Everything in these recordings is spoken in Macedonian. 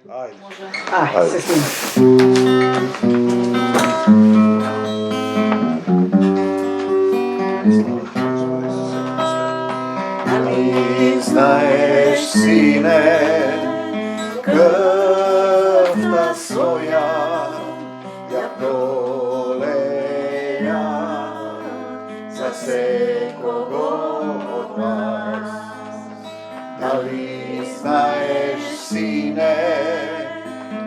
Ајде, се снима. Знаеш, сине, крвта своја ја пролеја за секого од вас. Дали знаеш, сине,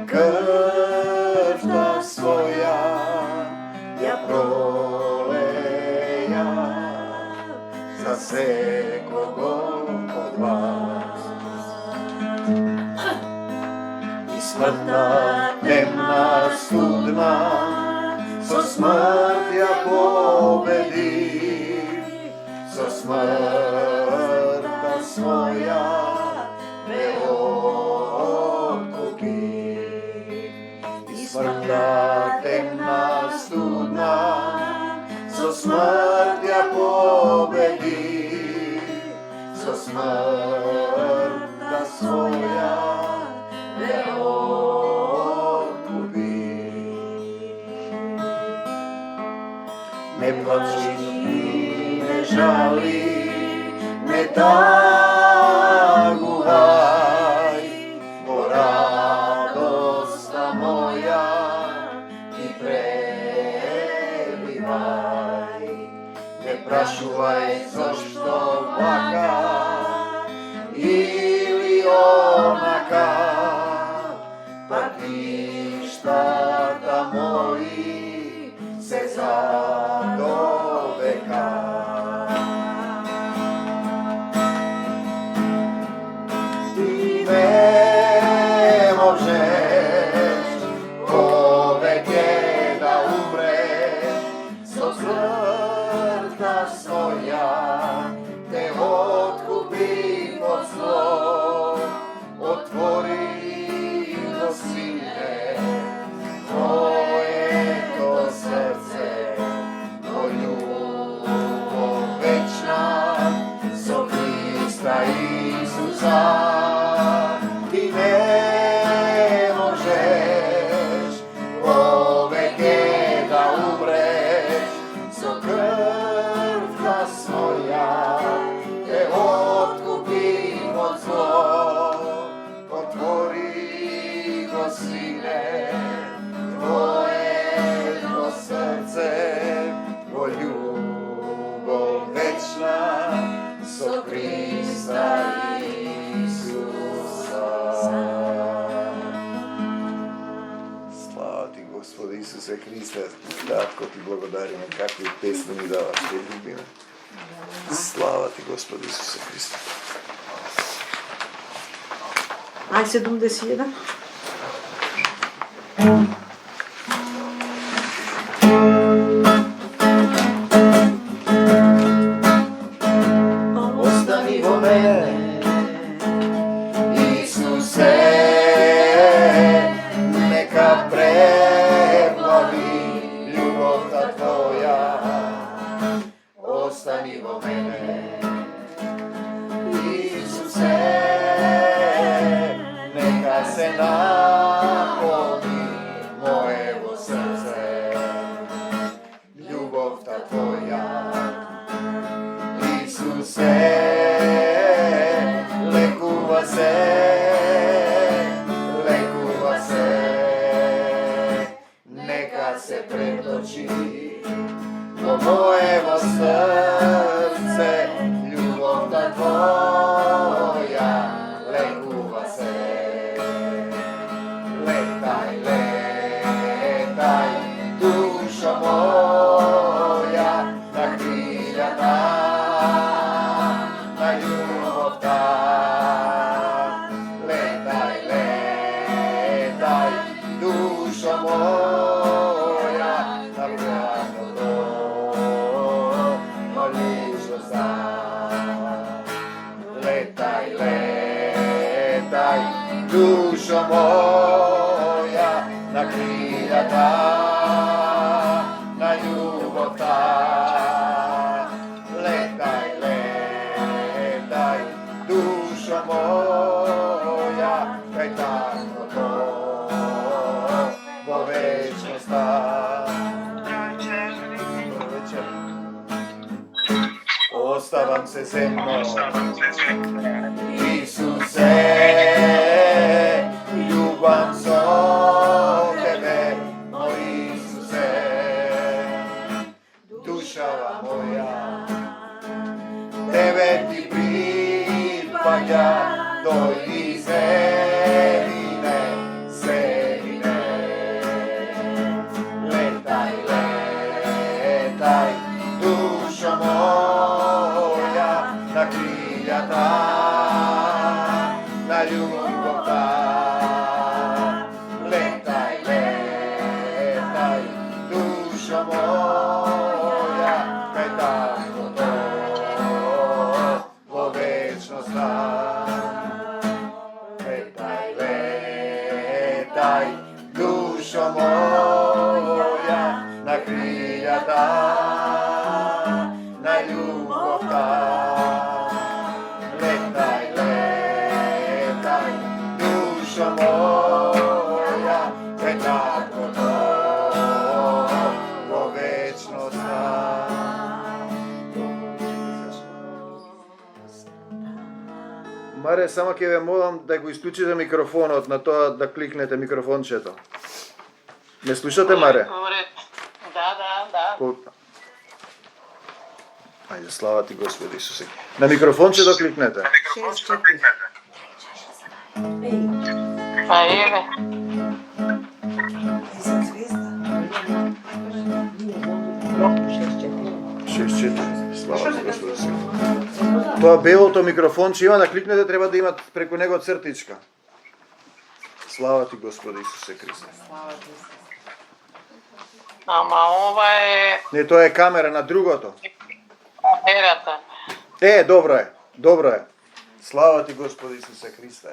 крвта своја ја пролеја за секого од вас. И смртна темна студна со смрт ја победи, со смртта своја ме откупи. И смртна темна студна со смрт ја победи, со смртта своја ме откупи. Не плачи и не жали, не тагувај, во радоста моја и пребивај. Не прашувај зошто вака или онака, патиштата мои се за довека. Ти не можеш повеќе да умреш, со смртта своја те откупи од зло. Отвори го, сине, твоето срце, во љубов вечна со Христа Исуса. Ти не можеш повеќе да умреш, со крвта своја те откупи од зло. Отвори го, сине, твоето срце, во љубов вечна со Христа Исуса. Слава ти, Господи Исусе Христе, татко ти благодариме, какви песни ми даваш, те љубиме. Слава ти, Господи Исусе Христе. Ај 71. Остани во мене, Исусе, нека преплави љубовта твоја. Остани во мене, Исусе, се наполни моево срце, љубовта твоја. Исусе, лекува се, лекува се, нека се преточи во моево срце, љубовта твоја, лекува се. Летай, душо моја, на крилјата на љубовта. Летай, душо моја, на крилјата на љубовта. Летай, душо моја, на крилјата на љубовта. Летай, душо моја, кај татко Obećavam se zemno, Isuse, ljubam so tebe, o Isuse, dušava moja, tebe ti pripada, dojdi zemine, zemine. Letaj, letaj, dušo moja, na krilja ta, na ljubav ta. Letaj, letaj, dušo moja, kaj tako to vo večnost ta. Letaj, letaj, dušo moja, na krilja ta, na ljubav ta. Letaj, letaj, dušo moja, kaj tako to vo večnost ta. Маре, само ќе ве молам да го исклучите микрофонот на тоа да кликнете микрофончето. Ме слушате, Маре? Да. Ајде, слава ти Господи Исусе. На микрофончето кликнете. 6-4. Ей, Па еве. за звезда. 6-4. 6-4. Слава ти Господи Исусе. Тоа белото микрофонче има да кликнете, треба да има преку него цртичка. Слава ти Господи Исусе Христе. Ама ова е Не, тоа е камера на другото. камерата. Добро е. Добро е. Слава ти Господи Исусе Христе.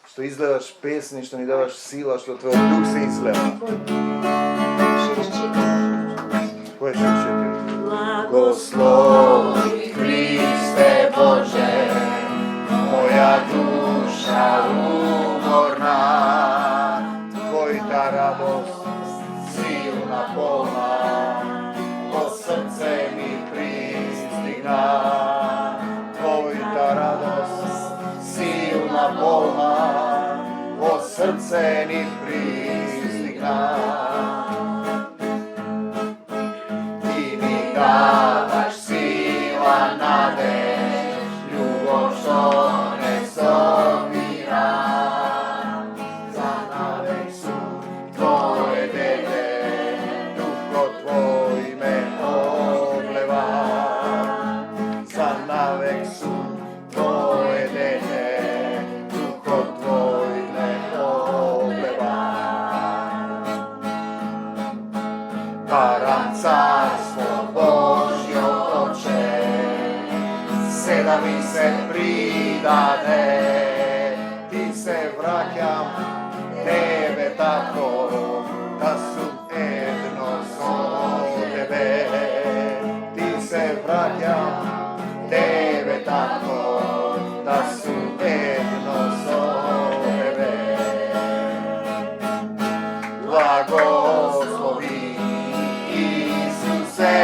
Што изгледаш песни, што ни даваш сила, што твојот дух се излева. Кој е 6-4? Благослови Христе Боже, моја душа уморна, Твојта радост силна полна, во срце ми пристигна. Твојта радост силна полна, во срце ни пристигна. Даваш сила, надеж, љубов што не собира. За навек сум Твое дете, Духот Твој ме облева. За навек сум Твое дете, Духот Твој ме облева. Барам царство Божјо Отче, се да ми се придаде, ти се враќам тебе тако, да сум едно со тебе. Ти се враќам тебе тако, да сум едно со тебе. Благослови Исусе,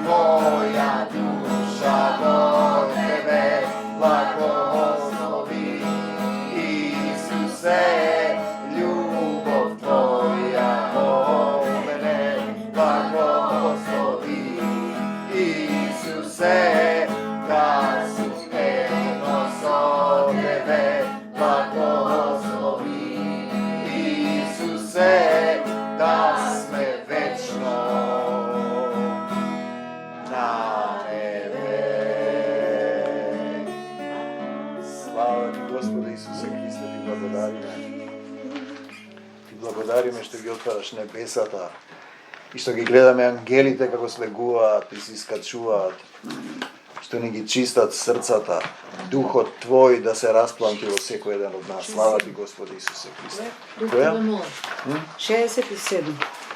моја душа до тебе. Благослови Исусе, љубов Твоја во мене. Благослови Исусе, да сум едно со тебе. Благослови Исусе, да сме вечно на небе. Слава ти Господи Исусе Христе, ти благодариме. Ти благодариме што ги отвараш небесата и што ги гледаме ангелите како слегуваат и се искачуваат, што ни ги чистат срцата, Духот Твој да се распланти во секој еден од нас. Слава ти Господи Исусе Христе. Која? 67.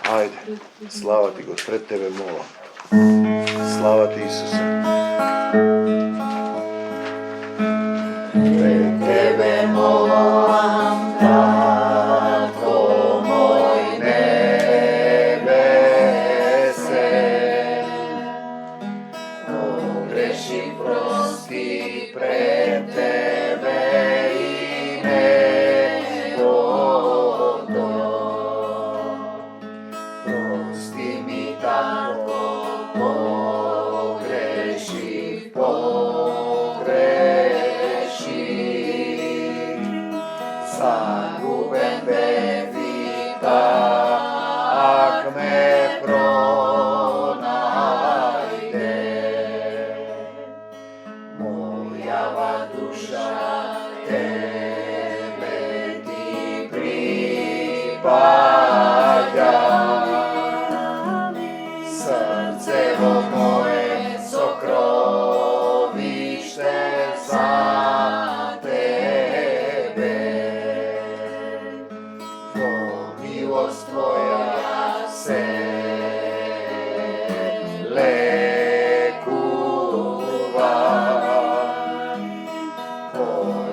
Ајде, слава ти Господ, пред тебе мола. Слава ти Исусе. Пред тебе молам, тако мој небесен, погреши загубен бев и так ме пронајде. Мојава душа тебе ти припаѓа, срцево мое сокровиште за тебе. Во милост твоја се лекува, по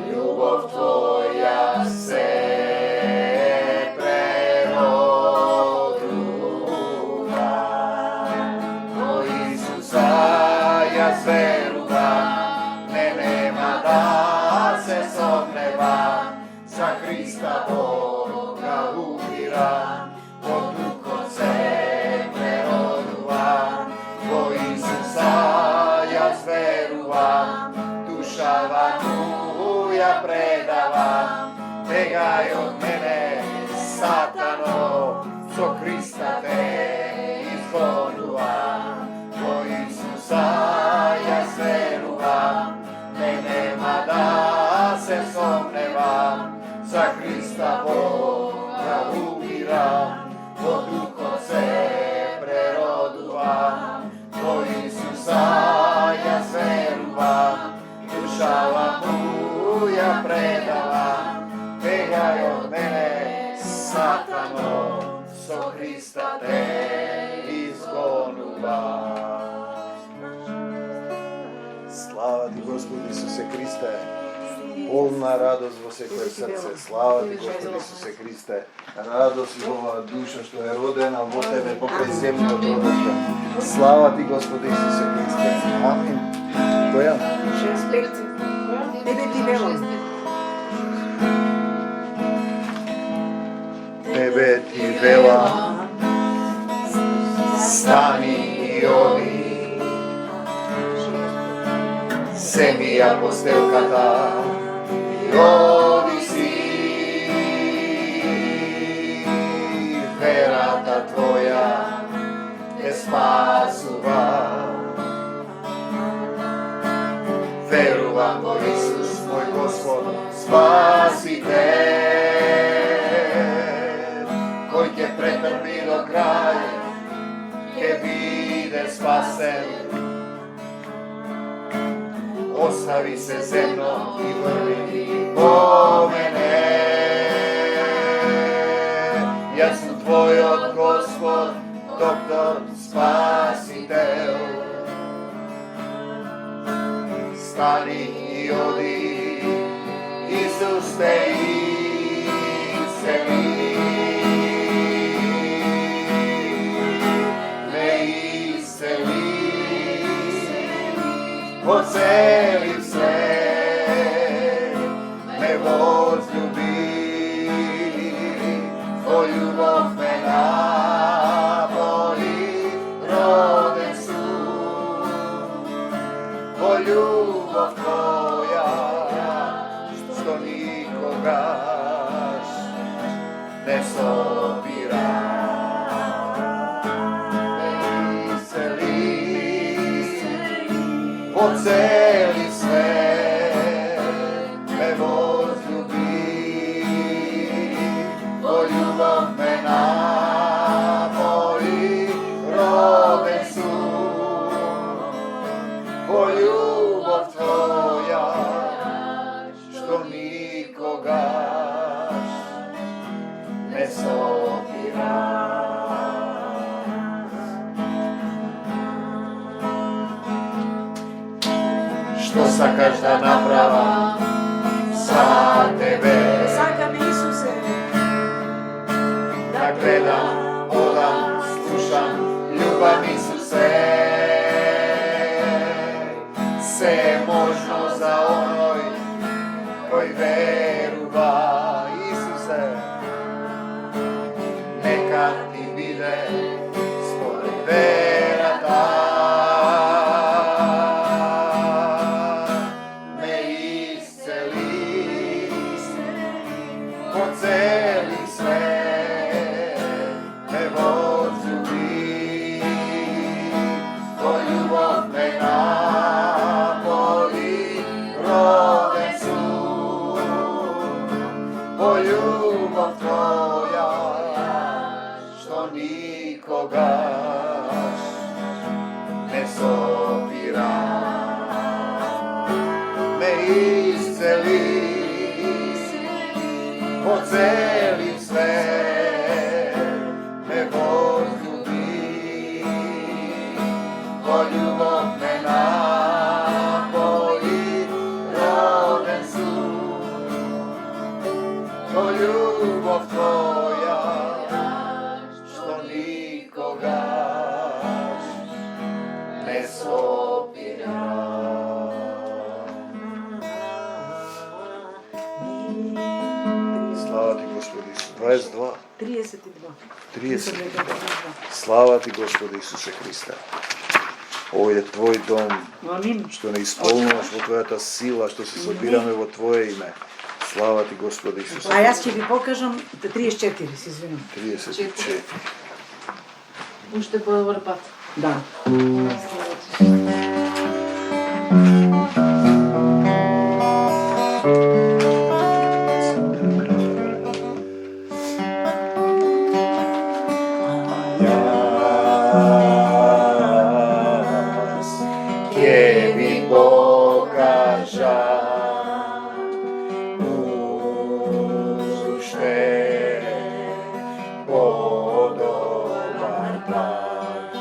љубов твоја се преродува. Во Исуса јас верувам, не нема да се сомневам, за Христа Бога умирам, во Духот се преродувам. Во Исуса јас верувам, душава моја предавам, бегај од мене, Сатано, со Христа те изгонувам. Во Исуса јас верувам, не нема да се сомневам, за Христа Бога умирам, во Духот се преродувам. Во Исуса јас верувам, душава моја предавам, бегај од мене, Сатано, со Христа те изгонувам. Слава ти, Господи Исусе Христе, полна радост во секое срце. Слава ти, Господи Исусе Христе, радост и оваа душа што е родена во тебе покрај земјот родовка. Слава ти, Господи Исусе Христе. Амин. Која? 65. Тебе ти велам. Тебе ти велам, стани и оди, семи ја постелката и оди си. Верата твоја те спасува, верувам во Исус, мој Господ, Спасител, кој ќе претрпи до крај, ќе биде спасен. Остави се земно и врви по мене. Јас сум твојот Господ, доктор, Спасител. Стани и оди, Исус те исцели. Ме исцели по цели свет, ме возлюби, во љубов ме напои, роден сум, во љубов твоја, што никогаш не собира. Ме исцели по цели свет, ме возлюби, во љубов ме напои, роден сум, во љубов твоја, што никогаш не собира. Што сакаш да направам за тебе? Сакам Исусе. Да гледам, одам, слушам, љубам Исусе. Се е можно за оној кој верува. Исусе, нека ти биде според верата. Ме исцели по цели свет ме возлюби, по љубов ме наполи, роден сум, по љубов Твоја, што никогаш не сопира, ме исцели, по цели свет ме возлюби, по љубов ме наполи, роден сум, по љубов Твоја, што никогаш не сопира. Слава Ти, Господи Исус. 22. 32. 32. Слава Ти, Господи Исусе Христе. Овој е Твој дом, Амин. што не исполнуваш во Твојата сила, што се собираме во Твое име. Слава Ти, Господи Исусе. А јас ќе ви покажам 34, се извинам. 34. Уште подобар пат. Да. Јас ќе ви покажам уште подобар пат.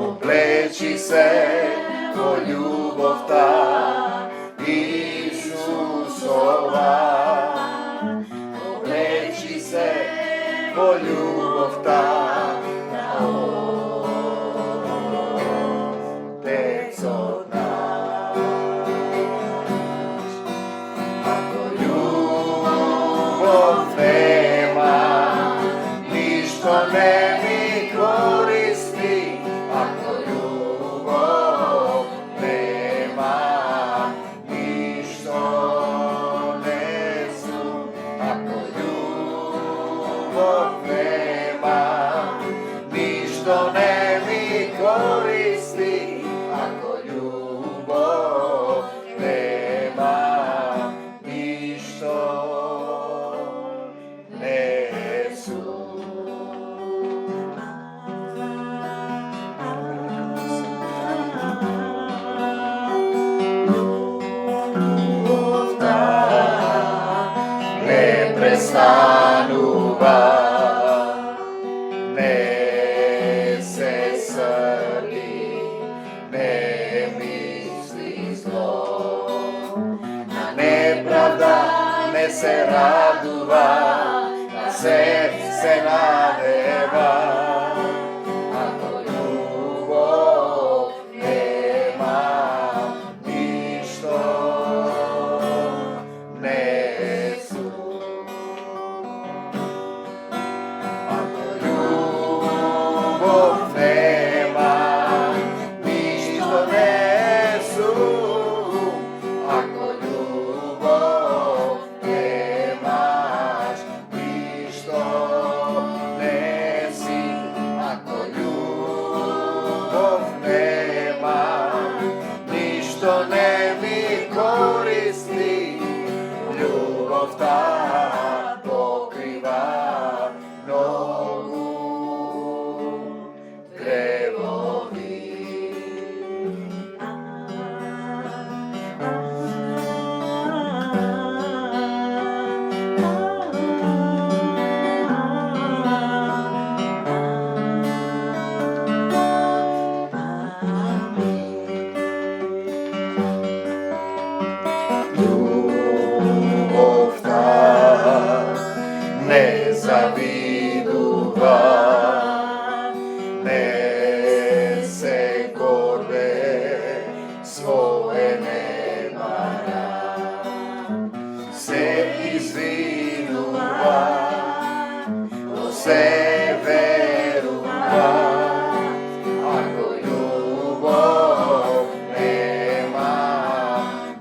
Облечи се во љубовта Исусова, облечи се во љубовта Отецот наш. Ако љубов нема, ништо не ми користи. Ако љубов нема, ништо не сум. Ако љубов нема, ништо не ми користи. Ако љубов нема, ништо не сум. Не престанува, не се срди, не мисли зло, на неправда не се радува, на се надева. Ако љубов нема, ништо не сум. Ако љубов нема, ништо не сум. Ако љубов немаш, ништо не си. Ако љубов нема, ништо не ми користи. Љубовта покрива многу гревови. Љубовта не завидува, не се горде, свое не мара, се извинува, но се верува. Ако љубов нема,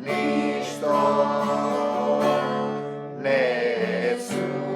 ништо не сум.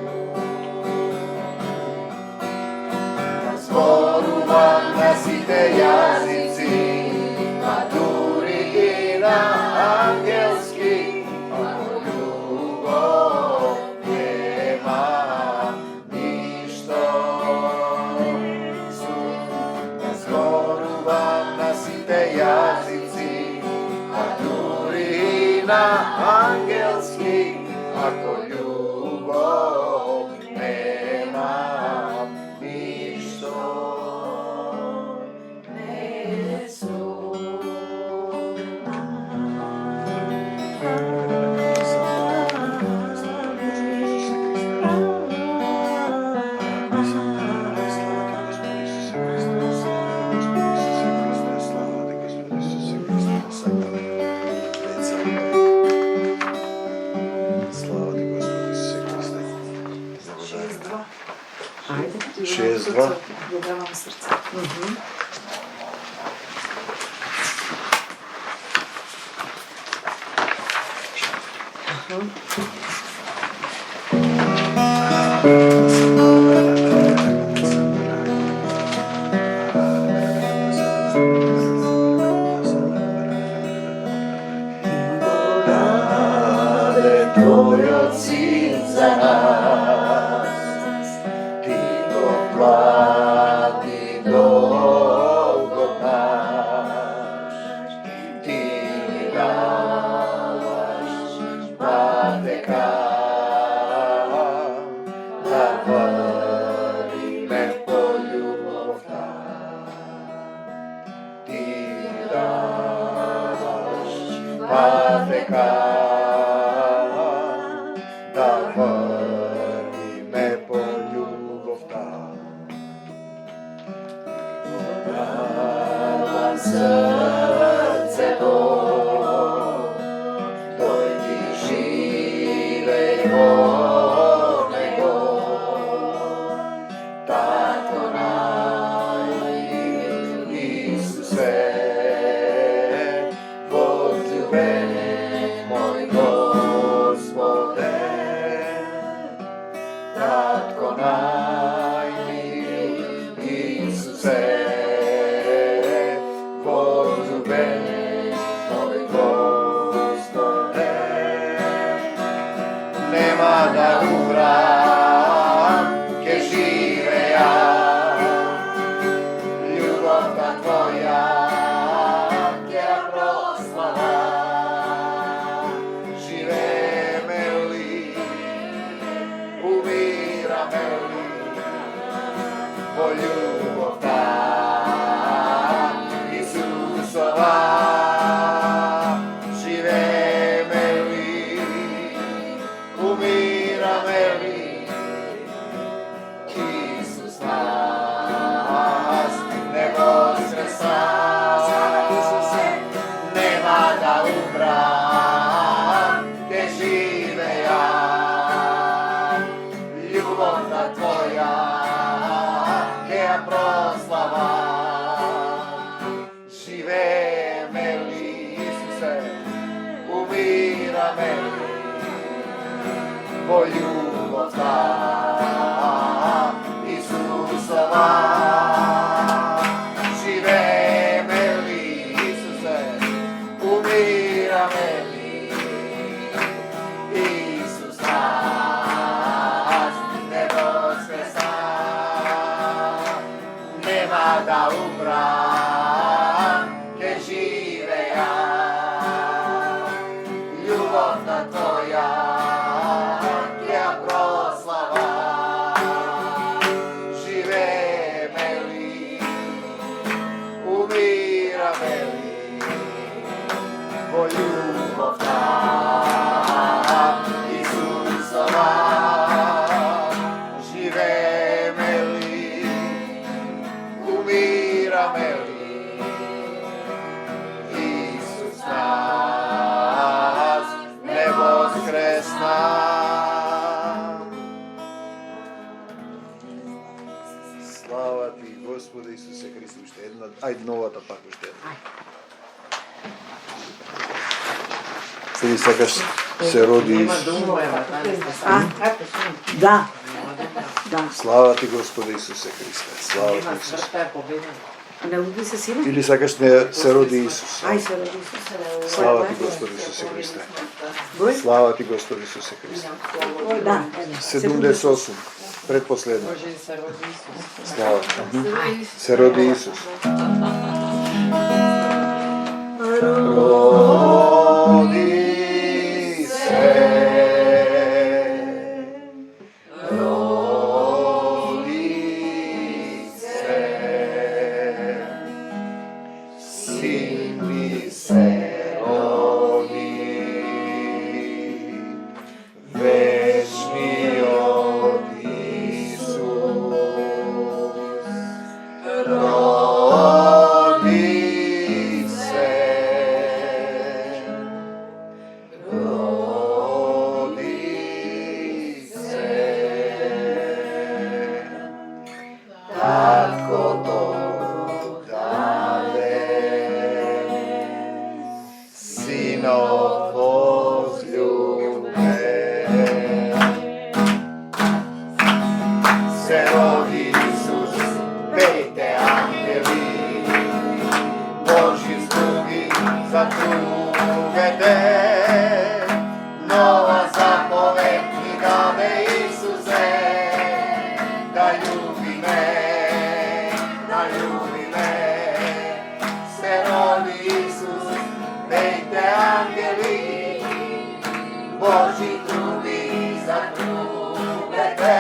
Ајде. 6-2. Го давам срце. Твојот син за нас, ти го плати долгот наш, ти ми даваш патека, да вървиме по љубовта, ти ми даваш патека, да вървиме по љубовта. Давам срцето, дојди живеј во него, татко најмил Исусе, возлюбени мој Господе, татко најмил Исусе, возлюбени мој Господе, нема да умрам, ке живеја, љубовта твоја ќе ја прославам, живееме ли, умираме ли, во љубовта Исусова, живееме ли, умираме ли, Исус нас не воскреса, нема да умрам, ке живеја, љубовта твоја ќе ја прославам, живееме ли, Исусе, умираме ли, во љубовта Исусова, живееме ли, Исусе, умираме ли, Исус нас не воскреса, нема да умрам, ке живеја, љубовта твоја ќе ја прославам, живееме ли, умираме ли, во љубовта Исусова, живееме ли, умираме ли, Исус нас не воскресна. Слава ти, Господи Исусе Христе, уште една, ајде новата пак уште една. Или сакаш се роди Исус. Да. Да. Слава ти, Господи Исусе Христе. Слава ти, Исус. Не уби се сина? Или сакаш не се роди Исус. Ај се роди Исус. Слава ти, Господи Исусе Христе. Број? Слава ти, Господи Исусе Христе. Да. 78. Предпоследно. Слава ти. Се роди Исус. Роди се. Роди се. Син ми се роди. Вечниот Исус. Роди се. се роди Исус, пејте ангели, Божи слуги затрубете, нова заповед ни даде Исусе, да љубиме, се роди Исус, пејте ангели, Божи труби затрубете,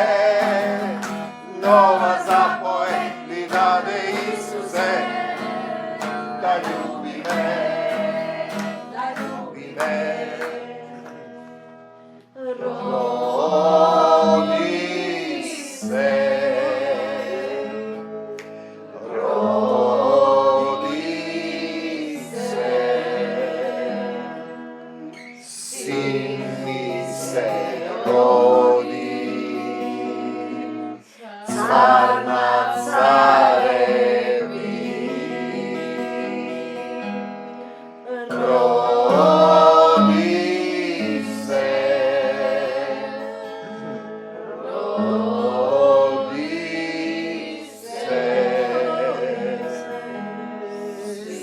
нова заповед ни даде Исусе, да љубиме, роди се, син ни се роди, цар на цареви, роди се,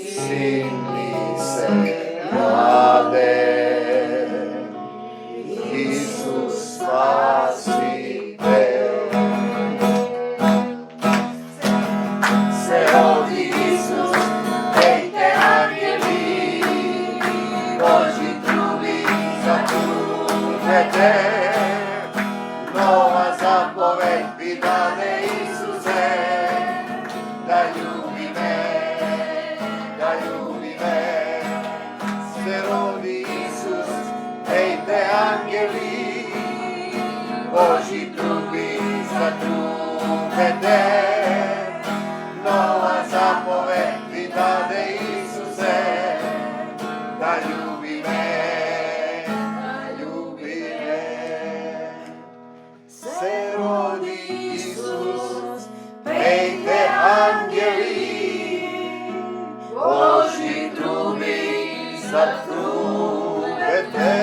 син ни се раде, Исус Спасител. Се роди Исус, пејте ангели, Божи труби затрубете, нова заповед ви даде Исусе, да љубиме, се роди Исус, пејте ангели, Божи труби затрубете, нова заповед ви даде Исусе, да љубиме, се роди Исус, пејте ангели, Божи труби затрубете,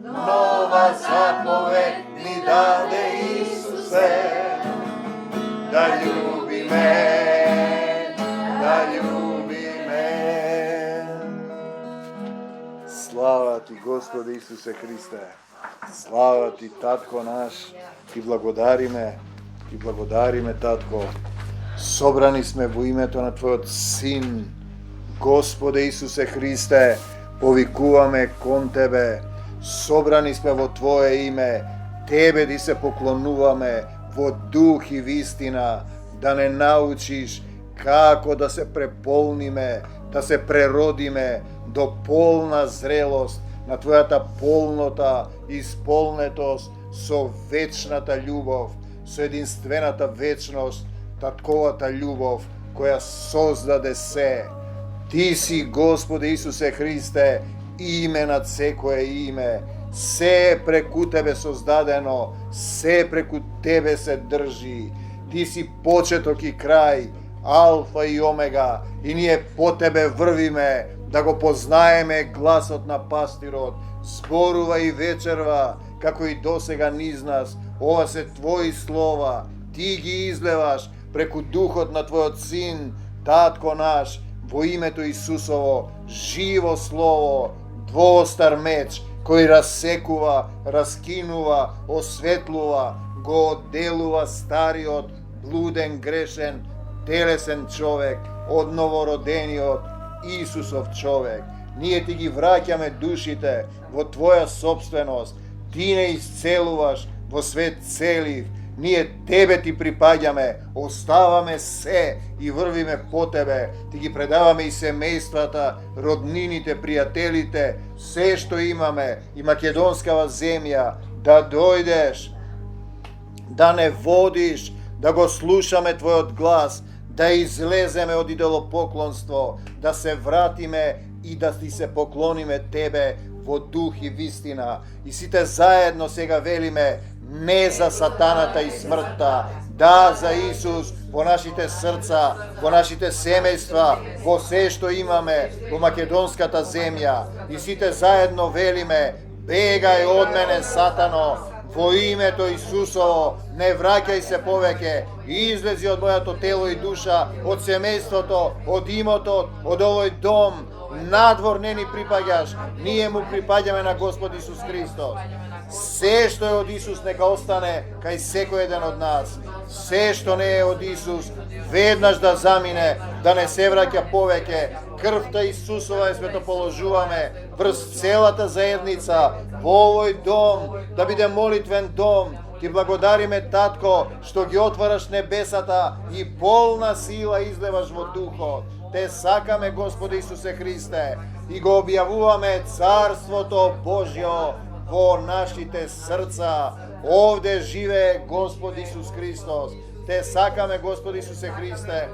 нова заповед ни даде Исусе, да љубиме, Слава ти, Господи Исусе Христе, слава ти, Татко наш, ти благодариме, Татко. Собрани сме во името на Твојот Син, Господе Исусе Христе, повикуваме кон Тебе, собрани сме во Твое име, Тебе ти се поклонуваме во дух и вистина, да не научиш како да се преполниме, да се преродиме до полна зрелост на Твојата полнота и исполнетост со вечната љубов, со единствената вечност, Татковата љубов која создаде се. Ти си, Господи Исусе Христе, име над секое име. Се е преку Тебе создадено, се преку Тебе се држи. Ти си почеток и крај, Алфа и Омега, и ние по Тебе врвиме да го познаеме гласот на пастирот. Зборува и вечерва, како и досега низ нас. Ова се Твои слова, Ти ги излеваш преку духот на Твојот Син, Татко наш, во името Исусово, живо слово, двоостар меч, кој рассекува, раскинува, осветлува, го одделува стариот, блуден, грешен, телесен човек од новородениот Исусов човек. Ние ти ги враќаме душите во Твоја собственост. Ти не исцелуваш во свет целив. Ние Тебе ти припаѓаме, оставаме се и врвиме по Тебе. Ти ги предаваме и семејствата, роднините, пријателите, се што имаме, и македонскава земја, да дојдеш, да не водиш, да го слушаме Твојот глас, да излеземе од идолопоклонство, да се вратиме и да ти се поклониме Тебе во дух и вистина. И сите заедно сега велиме, не за сатаната и смртта, да за Исус во нашите срца, во нашите семејства, во се што имаме, во македонската земја. И сите заедно велиме, бегај од мене, сатано, во името Исусово, не враќај се повеќе, излези од моето тело и душа, од семејството, од имотот, од овој дом, надвор не ни припаѓаш, ние му припаѓаме на Господ Исус Христос. Се што е од Исус нека остане кај секој еден од нас. Се што не е од Исус веднаш да замине, да не се враќа повеќе. Крвта Исусова ја светоположуваме врз целата заедница во овој дом, да биде молитвен дом. Ти благодариме, Татко, што ги отвараш небесата и полна сила излеваш во духот. Те сакаме, Господи Исусе Христе, и го објавуваме Царството Божјо во нашите срца. Овде живее Господ Исус Христос. Те сакаме, Господи Исусе Христе,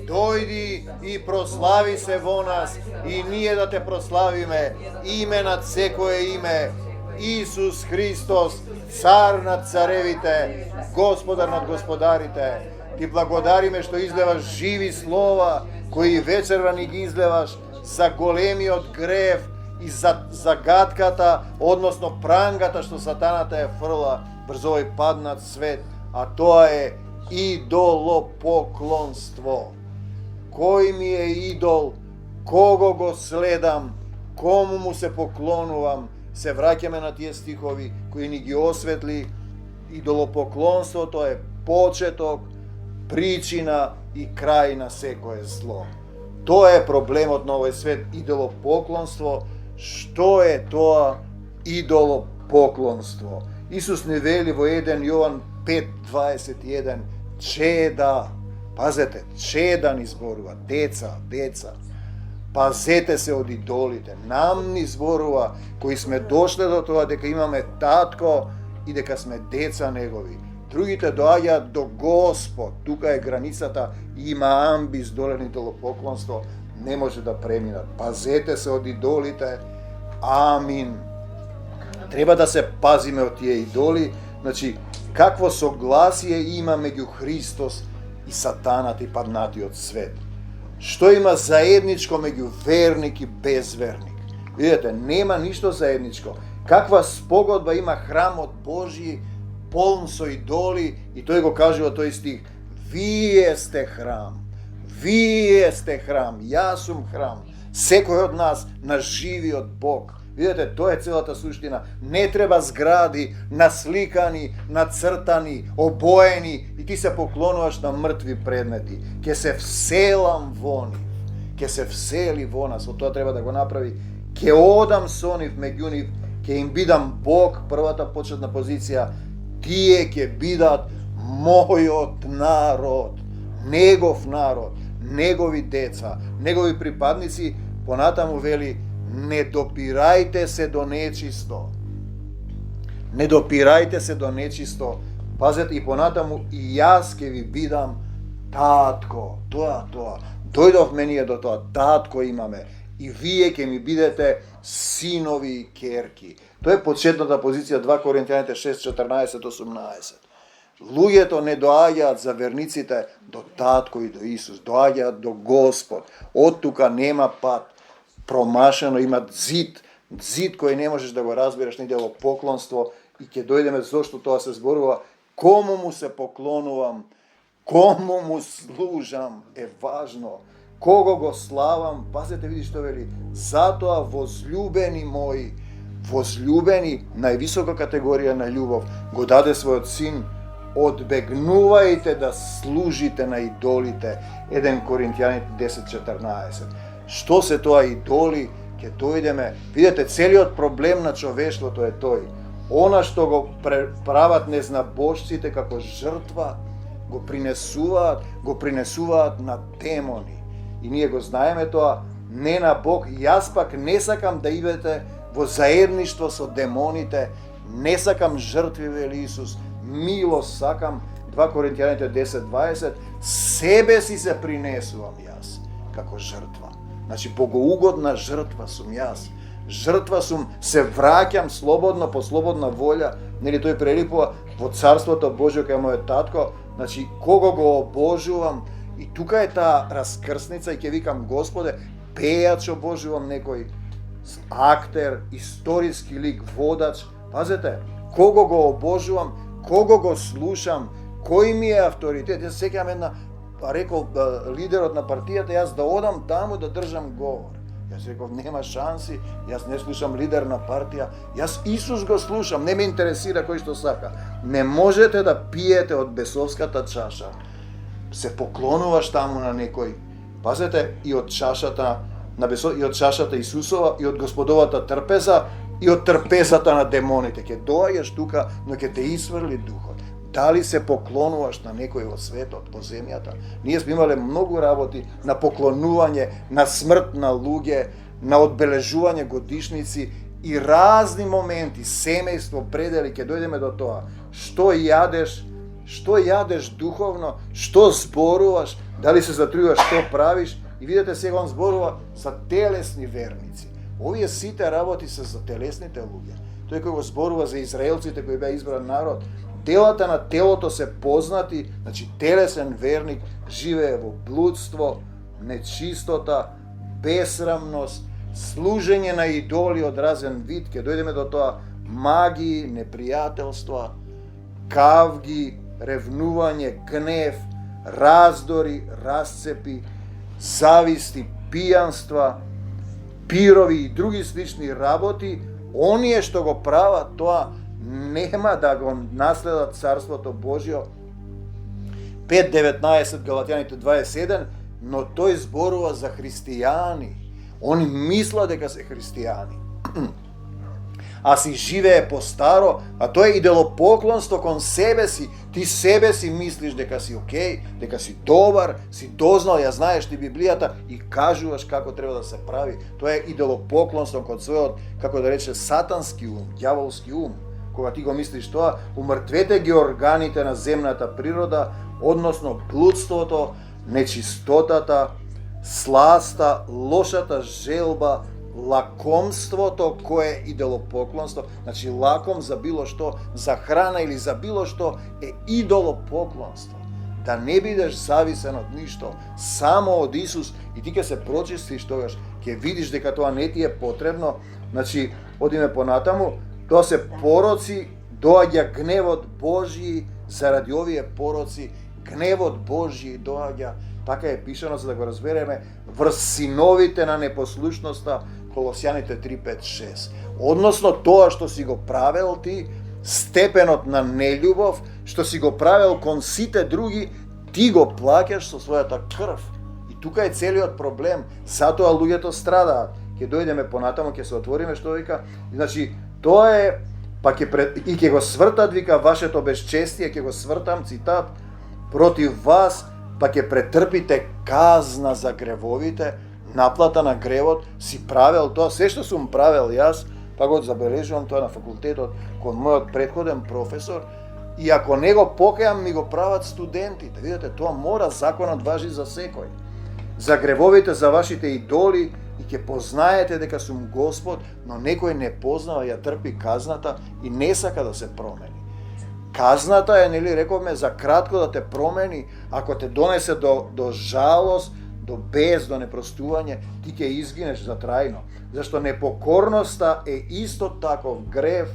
дојди и прослави се во нас и ние да те прославиме. Име над секое име. Исус Христос, Цар над царевите, Господар над господарите. Ти благодариме што излеваш живи слова, кои вечерва ни ги излеваш за големиот грев и за загадката, односно прангата што сатаната е фрла врз овој паднат свет, а тоа е идолопоклонство. Кој ми е идол, кого го следам, кому му се поклонувам, се враќаме на тие стихови кои ни ги осветли. Идолопоклонството е почеток, причина и крај на секое зло. Тоа е проблемот на овој свет, идолопоклонство. Што е тоа идолопоклонство? Исус не вели во 1 Јован 5:21, чеда, пазете, чеда ни зборува, деца. Пазете се од идолите. Нам ни зборува, кои сме дошле до тоа дека имаме татко и дека сме деца негови. Другите доаѓаат до Господ. Тука е границата, има амбис, долен идолопоклонство, не може да преминат. Пазете се од идолите. Амин. Треба да се пазиме од тие идоли. Значи, какво согласие има меѓу Христос и сатаната и паднатиот свет? Што има заедничко меѓу верник и безверник? Видете, нема ништо заедничко. Каква спогодба има храмот Божи полн со идоли, и тој го кажува тој стих: вие сте храм, јас сум храм, секој од нас на живиот Бог. Видете, тоа е целата суштина. Не треба згради, насликани, нацртани, обоени и ти се поклонуваш на мртви предмети. Ке се вселам во нив, ке се всели во нас, тоа треба да го направи. Ке одам со нив меѓу нив, ке им бидам Бог, првата почетна позиција. Тие ќе бидат мојот народ, негов народ, негови деца, негови припадници. Понатаму вели: не допирајте се до нечисто. Не допирајте се до нечисто. Пазете, и понатаму: и јас ќе ви бидам татко. Тоа. Дојдовме ние до тоа. Татко имаме. И вие ќе ми бидете синови и керки. Тоа е почетната позиција 2 Коринтијаните 6:14-18. Луѓето не доаѓаат за верниците до татко и до Исус, доаѓаат до Господ. Од тука нема пат. Промашено, има зид кој не можеш да го разбереш, ни дело поклонство, и ќе дојдеме зошто тоа се зборува. Кому му се поклонувам, кому му служам е важно. Кого го славам, пазете, види што вели: затоа возлюбени мои, возлюбени, највисока категорија на љубов, го даде својот син. Одбегнувајте да служите на идолите. 1 Коринтијаните 10:14. Што се тоа идоли? Ќе дојдеме. Видете, целиот проблем на човештвото е тој. Она што го прават незнабожците како жртва, го принесуваат на демони. И ние го знаеме тоа, не на Бог. Јас пак не сакам да идете во заедништво со демоните, не сакам жртви, вели Исус, милост сакам. 2 Коринтијаните 10:20, себе си се принесувам јас како жртва. Значи, богоугодна жртва сум јас. Жртва сум, се враќам слободно, по слободна волја. Нели тој прелипува во Царството Божјо кај мојот татко. Значи, кого го обожувам. И тука е таа раскрсница, и ќе викам: Господе, пејач обожувам некој, актер, историски лик, водач. Пазете, кого го обожувам, кого го слушам, кој ми е авторитет. Јас сеќавам една, рекол лидерот на партијата, јас да одам таму да држам говор. Јас реков, нема шанси, јас не слушам лидер на партија, јас Исус го слушам, не ме интересира кој што сака. Не можете да пиете од бесовската чаша. Се поклонуваш таму на некој. Пазете, и од чашата и од чашата Исусова, и од Господовата трпеза, и од трпезата на демоните. Ќе доаѓаш тука, но ќе те исврли духот. Дали се поклонуваш на некој во светот, по земјата? Ние сме имале многу работи на поклонување, на смрт на луѓе, на одбележување годишници и разни моменти, семејство, предели, ќе дојдеме до тоа. Што јадеш духовно, што зборуваш, дали се затрудуваш, што правиш, и видите сега он зборува за телесни верници. Овие сите работи се за телесните луѓе. Тој кој го зборува за израелците кои беа избран народ, делата на телото се познати, значи телесен верник живее во блудство, нечистота, бесрамност, служење на идоли од разен вид, ќе дојдеме до тоа, магии, непријателства, кавги, ревнување, гнев, раздори, расцепи, зависти, пијанства, пирови и други слични работи, оние што го прават тоа нема да го наследат Царството Божјо. 5:19 Галатјаните 21, но тој зборува за христијани. Они мислат дека се христијани. А си живее по-старо, а тоа е идолопоклонство кон себе си. Ти себе си мислиш дека си окей, дека си добар, си дознал, ја знаеш ти Библијата и кажуваш како треба да се прави. Тоа е идолопоклонство кон својот, како да рече, сатански ум, ѓаволски ум. Кога ти го мислиш тоа, умртвете ги органите на земната природа, односно блудството, нечистотата, сласта, лошата желба, лакомството кое е идолопоклонство, значи лаком за било што, за храна или за било што е идолопоклонство. Да не бидеш зависен од ништо, само од Исус и ти ќе се прочистиш тогаш, ќе видиш дека тоа не ти е потребно. Значи, одиме понатаму, тоа се пороци, доаѓа гневот Божји заради овие пороци, гневот Божји доаѓа, така е пишано за да го разбереме, врз синовите на непослушноста, Колосјаните 3:5-6. Односно тоа што си го правел ти, степенот на нељубов, што си го правел кон сите други, ти го плаќаш со својата крв. И тука е целиот проблем, затоа луѓето страдаат. Ќе дојдеме понатаму, ќе се отвориме што вика. Значи, тоа е, па и ќе го свртат, вика, вашето безчестие, ќе го свртам, цитат, против вас, па ќе претрпите казна за гревовите, наплата на гревот, си правел тоа, се што сум правел јас, па го забележувам тоа на факултетот кон мојот претходен професор, и ако не го покајам, ми го прават студентите. Видите, тоа мора, законот важи за секој. За гревовите, за вашите идоли, и ќе познаете дека сум Господ, но некој не познава, ја трпи казната и не сака да се промени. Казната е, нели рековме, за кратко да те промени, ако те донесе до жалост, до без, до непростување, ти ќе изгинеш за трајно. Зашто непокорноста е исто таков грев,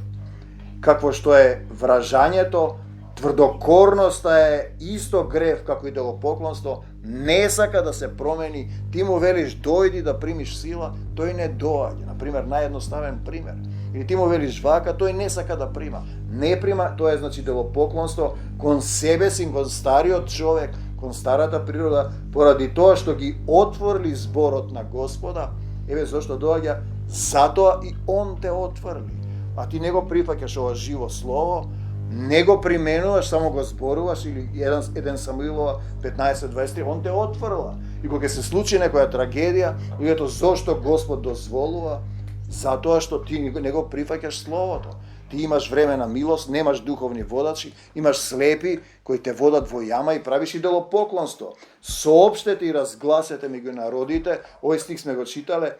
какво што е вражањето, тврдокорноста е исто грев како идолопоклонство, не сака да се промени, ти му велиш дојди да примиш сила, тој не доаѓа. Например, наједноставен пример. Или ти му велиш вака, тој не сака да прима. Не прима, тоа е значи идолопоклонство кон себе си, кон стариот човек, кон старата природа, поради тоа што ги отворли зборот на Господа. Еве зашто доаѓа, затоа и он те отворли. А ти не го прифаќаш ова живо слово, не го применуваш, само го зборуваш, или 1 Самуилова 15:23, он те отворила. И кога се случи некоја трагедија, луѓето зошто Господ дозволува, затоа што ти не го прифаќаш словото. Ти имаш време на милост, немаш духовни водачи, имаш слепи кои те водат во јама и правиш идолопоклонство. Соопштете и разгласете меѓу народите, овој стих сме го читале,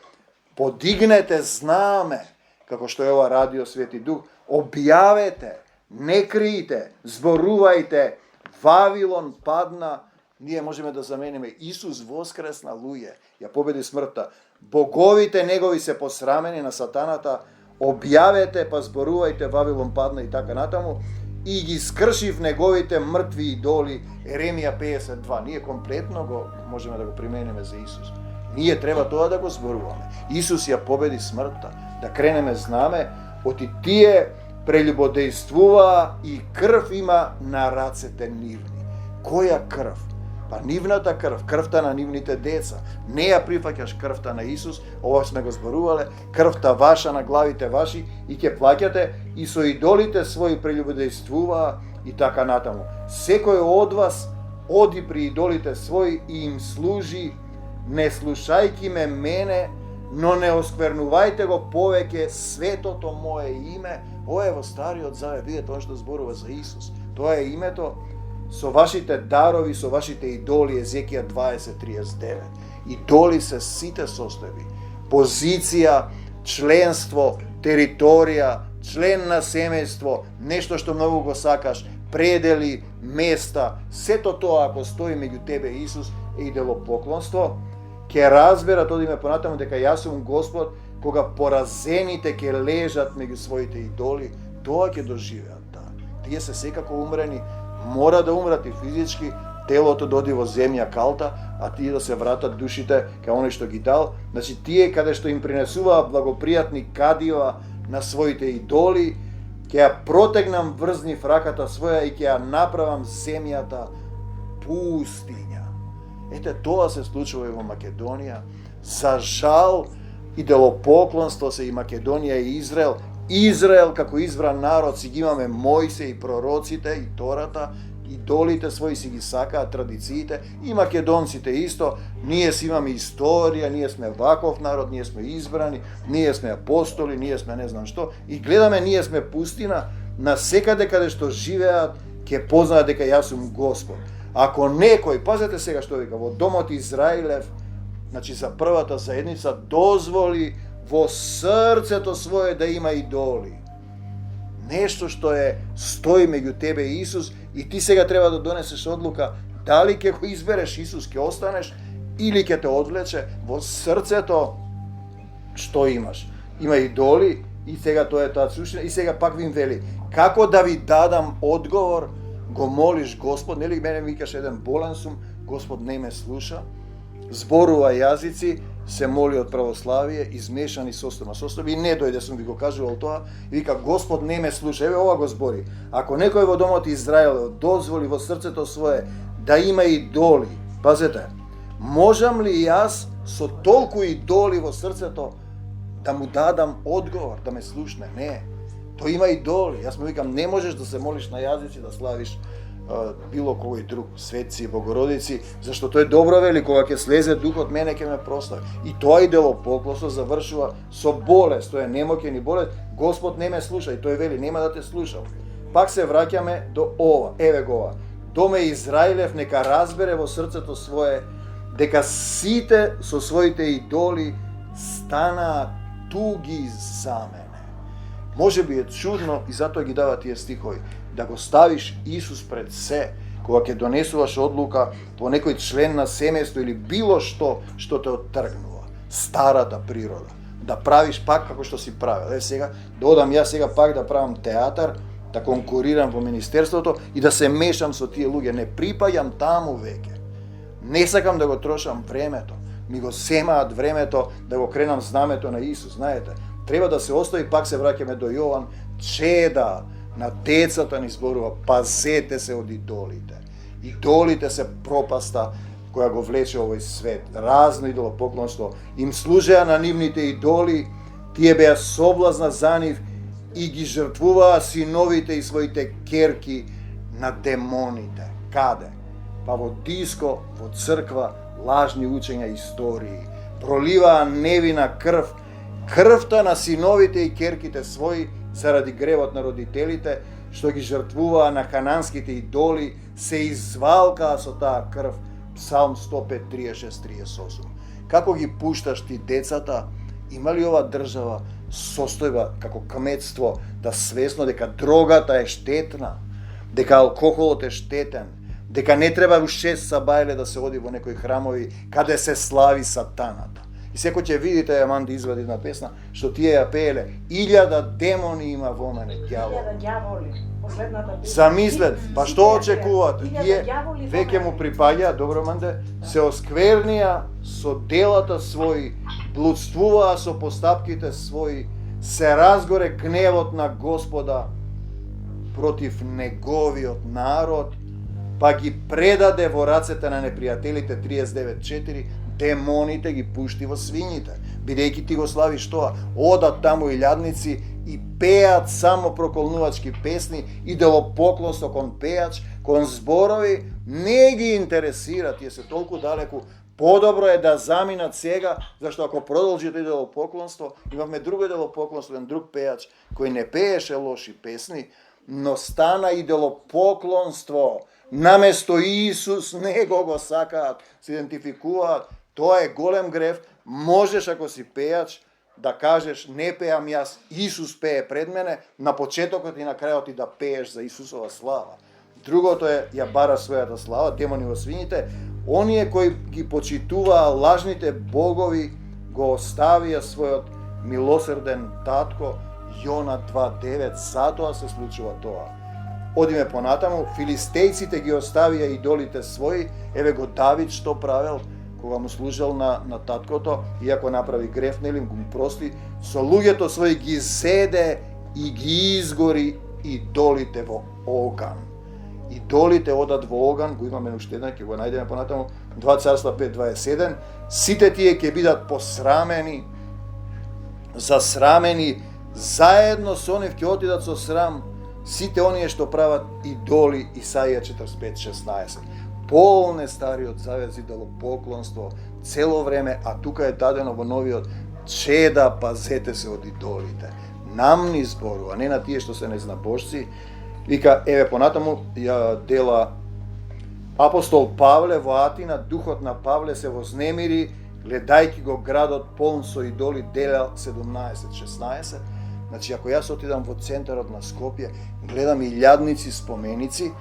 подигнете знаме, како што е ова радио Свети Дух, објавете, не криите, зборувајте, Вавилон падна, ние можеме да замениме Исус воскресна, луѓе, ја победи смртта. Боговите негови се посрамени на сатаната, објавете, па зборувајте, Вавилон падна и така натаму, и ги скршив неговите мртви идоли, Еремија 52. Ние комплетно го можеме да го примениме за Исус. Ние треба тоа да го зборуваме. Исус ја победи смртта, да кренеме знаме, оти тие прелюбодејствува и крв има на рацете нивни. Која крв? Па нивната крв, крвта на нивните деца. Не ја прифаќаш крвта на Исус, ова сме го зборувале, крвта ваша на главите ваши и ќе плаќате и со идолите своји прелюбодејствува и така натаму. Секој од вас оди при идолите своји и им служи, не слушајки мене, но не осквернувајте го повеќе светото мое име. Ова е во Стариот Завет, видете тоа што зборува за Исус. Тоа е името со вашите дарови, со вашите идоли, Езекија 20:39. Идоли се сите состојби. Позиција, членство, територија, член на семејство, нешто што многу го сакаш, предели, места, сето тоа ако стои меѓу тебе и Исус е идолопоклонство, ќе разберат, одиме понатаму, дека јас сум Господ, кога поразените ќе лежат меѓу своите идоли, тоа ќе доживеат. Да. Тие се секако умрени, мора да умрат и физички, телото доди во земја калта, а тие да се вратат душите кај оној што ги дал. Значи тие каде што им принесуваа благопријатни кадива на своите идоли, ќе ја протегнам врзнив раката своја и ќе ја направам земјата пустиња. Ете, тоа се случува и во Македонија. За жал, идолопоклонство се и Македонија и Израел. Израел како избран народ си ги имаме Мојсе и пророците и Тората, идолите своји си ги сакаат, традициите, и македонците исто. Ние си имаме историја, ние сме ваков народ, ние сме избрани, ние сме апостоли, ние сме не знам што, и гледаме, ние сме пустина, на секаде каде што живеат, ќе познаат дека јас сум Господ. Ако некој, пазете сега што вика, во домот Израилев, значи за првата заедница, дозволи во срцето свое да има идоли. Нешто што стои меѓу тебе и Исус, и ти сега треба да донесеш одлука дали ќе го избереш Исус, ќе останеш или ќе те одвлече. Во срцето што имаш? Има идоли и сега тоа е таа суштина, и сега пак ви им вели како да ви дадам одговор, го молиш Господ, нели мене викаш еден болен сум, Господ не ме слуша, зборува јазици, се моли од православие, измешани состојби, и не дојде, сум ви го кажувал тоа, и вика, Господ не ме слуша, еве ова го збори. Ако некој во домот Израел дозволи во срцето свое да има идоли, пазете, можам ли јас со толку идоли во срцето да му дадам одговор, да ме слушне? Не. Тој има идоли. Јас му викам, не можеш да се молиш на јазици, да славиш било кој друг, светци, богородици, зашто тој добро вели, кога ќе слезе духот, мене ќе ме прослави. И тоа идолопоклонство завршува со болест, тој е немоќен и болест, Господ не ме слуша, и тој вели, нема да те слушам. Пак се враќаме до ова, еве го ова. Доме Израилев нека разбере во срцето свое дека сите со своите идоли станаат туги за мене. Може би е чудно и затоа ги дава тие стихови, да го ставиш Исус пред се, кога ќе донесуваш одлука по некој член на семејство или било што те оттргнува, старата природа, да правиш пак како што си правил. Сега, да одам јас сега пак да правам театар, да конкурирам во министерството и да се мешам со тие луѓе, не припаѓам таму веќе. Не сакам да го трошам времето, ми го семаат времето да го кренам знамето на Исус, знаете. Треба да се остави, пак се враќаме до Јован, чеда на децата ни зборува, пазете се од идолите. Идолите се пропаста која го влече овој свет. Разно идолопоклонство. Им служеа на нивните идоли, тие беа соблазна за нив и ги жртвуваа синовите и своите керки на демоните. Каде? Па во диско, во црква, лажни учења, истории. Проливаа невина крв, крвта на синовите и керките своји заради гревот на родителите, што ги жртвуваа на хананските идоли, се извалкаа со таа крв. Псалм 105, 36, 38. Како ги пушташ ти децата? Има ли ова држава состојба како кметство да свесно дека дрогата е штетна, дека алкохолот е штетен, дека не треба у 6 сабајле да се оди во некои храмови каде се слави сатаната, И секој ќе видите Аман да извади една песна, што тие ја пееле, 1000 демони има во мене, ѓавол. 1000 ѓаволи. Последната песна. Замислете, па што 1000 очекуваат? Тие ѓаволи во веќе му мене. припаѓа, добро манде, се осквернија со делата своји, блудствуваа со постапките своји, се разгоре гневот на Господа против неговиот народ, па ги предаде во рацете на непријателите 39:4, демоните ги пушти во свињите, бидејќи ти го славиш тоа, одат таму илјадници и пеат само проколнувачки песни, идолопоклонство кон пеач, кон зборови, не ги интересира, тие се толку далеку. Подобро е да заминат сега, зашто ако продолжите идолопоклонство, имавме друго идолопоклонство, еден друг пеач, кој не пееше лоши песни, но стана идолопоклонство. Наместо Исус, него го сакаат, се идентификуваат. Тоа е голем грев. Можеш, ако си пеач, да кажеш, не пеам јас, Исус пее пред мене, на почетокот и на крајот и да пееш за Исусова слава. Другото е, ја бара својата слава, демони во свињите, оние кои ги почитуваа лажните богови, го оставија својот милосрден татко, Јона 2:9, затоа се случува тоа. Одиме понатаму, филистејците ги оставија идолите своји, еве го Давид што правел, кога му служел на таткото, иако направи греф, нели го му прости, со луѓето своји ги зеде и ги изгори идолите во оган. Идолите одат во оган, го имаме уште еден, ќе го најдеме понатаму, 2 Царства 5:27, сите тие ќе бидат посрамени, засрамени, заедно со нив ќе отидат со срам, сите оние што прават идоли, Исаија 45:16. Полне Стариот Завет за идолопоклонство, цело време, а тука е дадено во Новиот, чеда пазете се од идолите. Нам ни зборува, не на тие што се незнабожци. Вика, еве понатаму ја дела апостол Павле во Атина, духот на Павле се вознемири, гледајќи го градот полн со идоли, дела 17:16. Значи, ако јас отидам во центарот на Скопје, гледам илјадници споменици,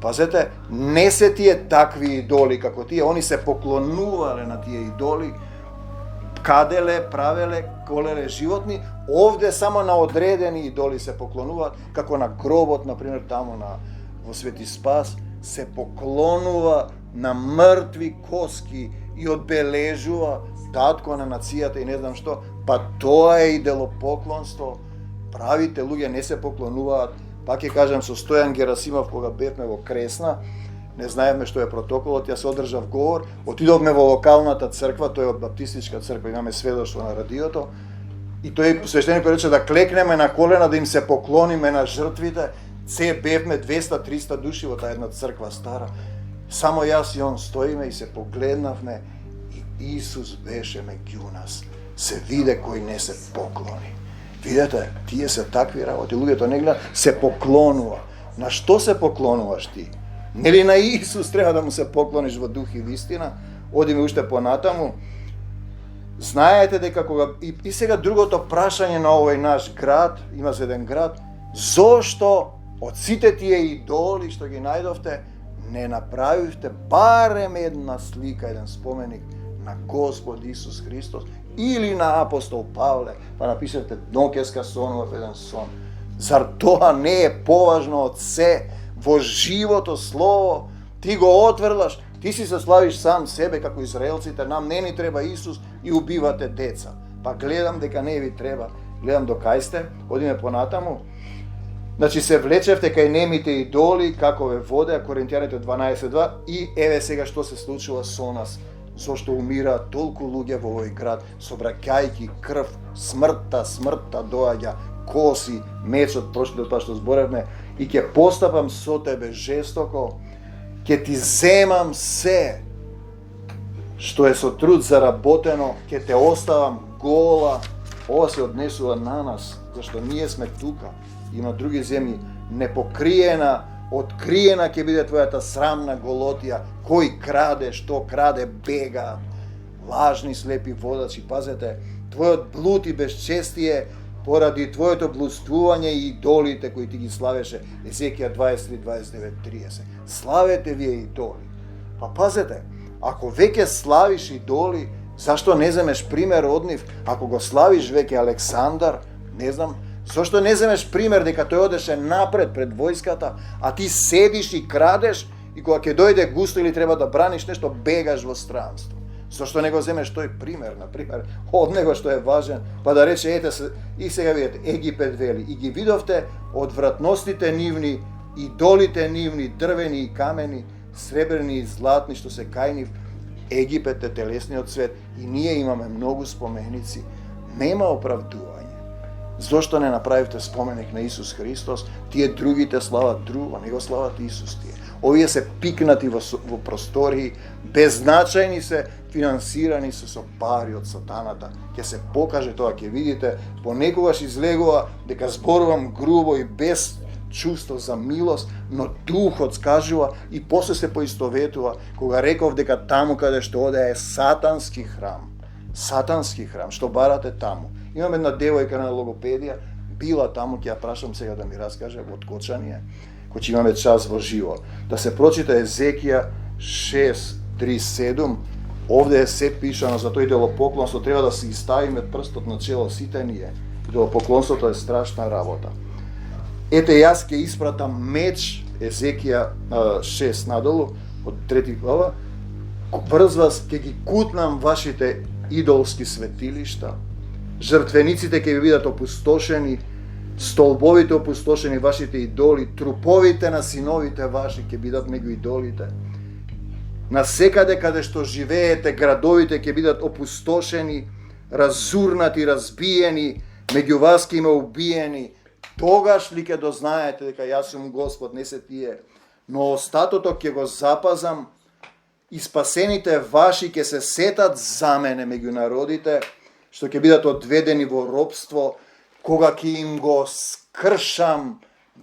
пазете, не се тие такви идоли како тие, они се поклонувале на тие идоли, каделе, правеле, колеле животни, овде само на одредени идоли се поклонуваат, како на гробот, например, таму во Свети Спас, се поклонува на мртви коски и одбележува татко на нацијата и не знам што, па тоа е идолопоклонство. Правите луѓе не се поклонуваат. Пак ќе кажам, со Стојан Герасимов, кога бевме во Кресна, не знаевме што е протоколот, јас одржав говор, отидовме во локалната црква, тој е од баптистичка црква, имаме сведоштво на радиото, и тој свештеникот рече да клекнеме на колена, да им се поклониме на жртвите. Се бевме 200-300 души во таа една црква стара. Само јас и он стоиме и се погледнавме и Исус беше меѓу нас. Се виде кој не се поклони. Видете, тие се такви работи, луѓето не гледат, се поклонува. На што се поклонуваш ти? Нели на Исус треба да му се поклониш во дух и вистина? Одиме уште понатаму. Знаете дека кога и сега другото прашање на овој наш град, има еден град, зошто од сите тие идоли што ги најдовте, не направивте барем една слика, еден споменик на Господ Исус Христос или на апостол Павле, па напишете ноќеска сонував еден сон. Зар тоа не е поважно од се во живото слово? Ти го отврлаш, ти си се славиш сам себе како израелците, нам не ни треба Исус и убивате деца. Па гледам дека не ви треба, гледам до кај сте, одиме понатаму. Значи се влечевте кај немите идоли, како ве воде, Коринтијаните 12:2, и еве сега што се случува со нас. Зошто умираат толку луѓе во овој град, собраќајќи крв, смртта доаѓа, коси, мечот, прошлиот пат што зборевме, и ќе постапам со тебе жестоко, ќе ти земам се што е со труд заработено, ќе те оставам гола. Ова се однесува на нас, зашто ние сме тука. Има други земји, непокриена, откриена ќе биде твојата срамна голотија, кој краде, што краде, бега, лажни слепи водачи, пазете, твојот блуд и безчестие поради твоето блудствување и идолите кои ти ги славеше, Езекија 23, 29, 30. Славете вие идоли. Па пазете, ако веќе славиш идоли, Зашто не земеш пример од нив, ако го славиш веќе Александар, не знам, зашто не земеш пример дека тој одеше напред пред војската, а ти седиш и крадеш и кога ќе дојде густо или треба да браниш нешто, бегаш во странство. Зашто не го земеш тој пример, например, од него што е важен, па да рече, ете се, и сега видите, Египет вели, и ги видовте одвратностите нивни, идолите нивни, дрвени и камени, сребрени и златни, што се кај нив. Египет е телесниот свет и ние имаме многу споменици. Нема оправдување. Зошто не направивте споменик на Исус Христос? Тие другите слават друго, не го слават Исус тие. Овие се пикнати во простории, беззначајни се, финансирани се со пари од сатаната. Ќе се покаже тоа, ќе видите, понекогаш излегува дека зборувам грубо и без чувство за милост, но духот скажува и после се поистоветува кога реков дека таму каде што оде е сатански храм. Сатански храм, што барате таму. Имам една девојка на логопедија, била таму, ќе ја прашам сега да ми раскаже од Кочанија, кој ќе имаме час во живо. Да се прочита Езекија 6:3-7, овде е се пишано за тој идолопоклонство, треба да си ставиме прстот на чело сите ние. Идолопоклонството е страшна работа. Ете, јас ќе испратам меч, Езекија 6 надолу, од 3 глава, врз вас ќе ги кутнам вашите идолски светилишта, жртвениците ќе ви бидат опустошени, столбовите опустошени, вашите идоли, труповите на синовите ваши ќе бидат меѓу идолите. Насекаде каде што живеете, градовите ќе бидат опустошени, разурнати, разбиени, меѓу вас ќе има убиени. Тогаш ли ќе дознаете дека јас сум Господ, не се тие, но остатото ќе го запазам и спасените ваши ќе се сетат за мене меѓу народите, што ќе бидат одведени во робство, кога ќе им го скршам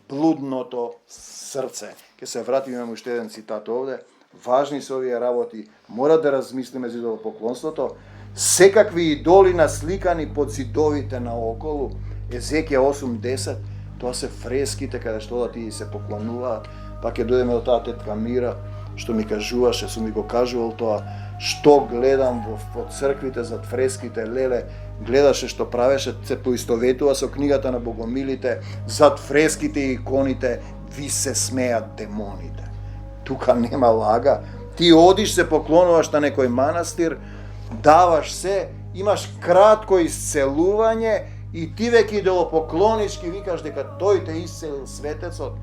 блудното срце. Ќе се вратиме на уште еден цитат овде. Важни се овие работи. Мора да размислиме за идолопоклонството. Секакви идоли насликани под зидовите наоколу. Езекија 8:10, тоа се фреските каде што да ти се поклонуваат. Па ќе дојдеме до таа тетка Мира, што ми кажуваше, сум ми го кажувал тоа, што гледам во црквите зад фреските, леле, гледаше што правеше, се поистоветува со книгата на богомилите, зад фреските и иконите ви се смеат демоните. Тука нема лага. Ти одиш, се поклонуваш на некој манастир, даваш се, имаш кратко исцелување и ти веќе идолопоклонички викаш дека тој те исцелил светецот.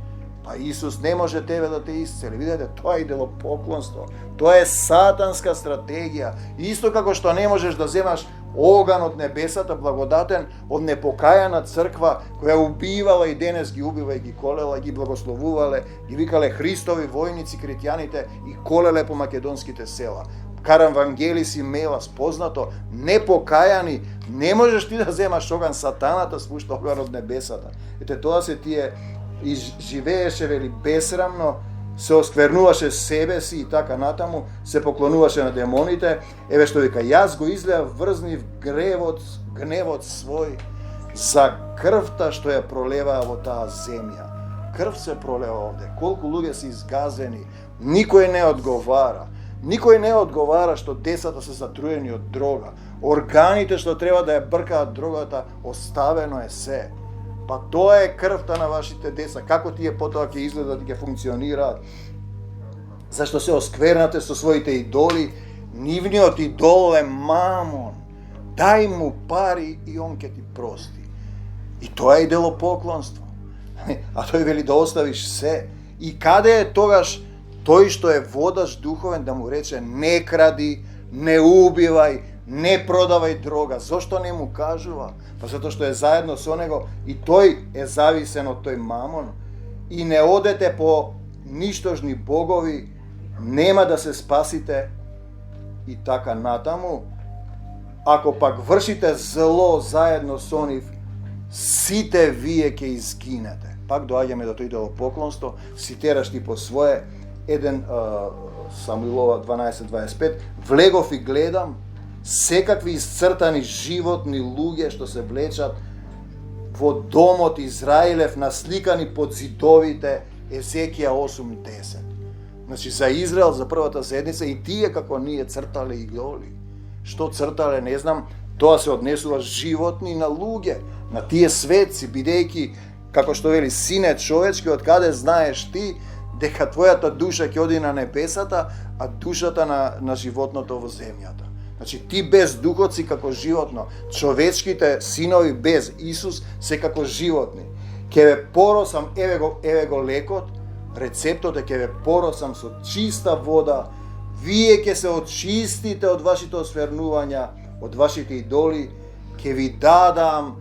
Па Исус не може тебе да те исцели. Видете, тоа е идолопоклонство. Тоа е сатанска стратегија. Исто како што не можеш да земаш оган од небесата, благодатен, од непокајана црква, која убивала и денес ги убива и ги колела, и ги благословувале, ги викале Христови војници, критјаните и колеле по македонските села. Карам Вангелис мела спознато, непокајани, не можеш ти да земаш оган, сатаната спушта оган од небесата. Ете, тоа се тие и живееше вели бесрамно, се осквернуваше себе си и така натаму, се поклонуваше на демоните. Еве што вика, јас го излеа врзнив гневот свој за крвта што ја пролеваа во таа земја. Крв се пролева овде, колку луѓе се изгазени, никој не одговара. Никој не одговара што децата се затруени од дрога. Органите што треба да ја бркаат дрогата, оставено е се. Па тоа е крвта на вашите деца. Како тие потоа ќе изгледат и ќе функционираат? Зашто се осквернате со своите идоли? Нивниот идол е Мамон. Дај му пари и он ќе ти прости. И тоа е идолопоклонство. А тој вели да оставиш се. И каде е тогаш тој што е водаш духовен да му рече не кради, не убивај, не продавај дрога? Зошто не му кажува? Па затоа што е заедно со него и тој е зависен од тој Мамон. И не одете по ништожни богови, нема да се спасите и така натаму. Ако пак вршите зло заедно со нив, сите вие ќе изгинете. Пак доаѓаме до тој идолопоклонство, ситераш ти по свое, 1 Самуилова 12:25, влегов и гледам секакви исцртани животни луѓе што се влечат во домот Израилев, насликани под зидовите, Езекија 8:10. Значи за Израел, за првата седница, и тие како ние цртале идоли. што цртале, не знам, тоа се однесува животни на луѓе, на тие светци, бидејќи, како што вели, сине човечки, од каде знаеш ти дека твојата душа ќе оди на небесата, а душата на животното во земјата. Значи, ти без духот си како животно, човечките синови без Исус се како животни. Ке ве поросам, еве го лекот, рецептот е ке ве поросам со чиста вода, вие ќе се очистите од вашите освернувања, од вашите идоли, ќе ви дадам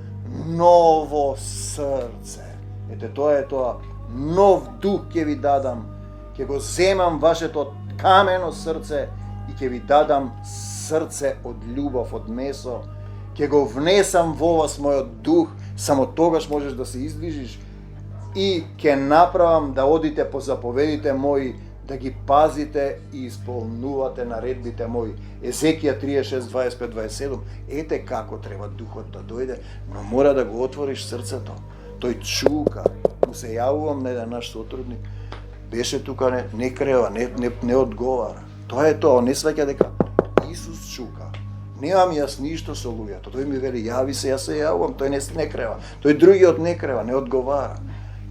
ново срце. Ете, тоа е тоа. Нов дух ќе ви дадам, ќе го земам вашето камено срце и ќе ви дадам срце од љубов, од месо, ќе го внесам во вас мојот дух, само тогаш можеш да се издвижиш и ќе направам да одите по заповедите мои, да ги пазите и исполнувате наредбите мои. Езекија 36, 25, 27. Ете како треба духот да дојде, но мора да го отвориш срцето. Тој чука, му се јавувам на еден наш сотрудник, беше тука, не крева, не одговара. Тоа е тоа, не сваќа дека Исус чука. Немам јас ништо со луѓето. Тој ми вели, јави се, јас се јавувам, тој не крева. Тој другиот не крева, не одговара.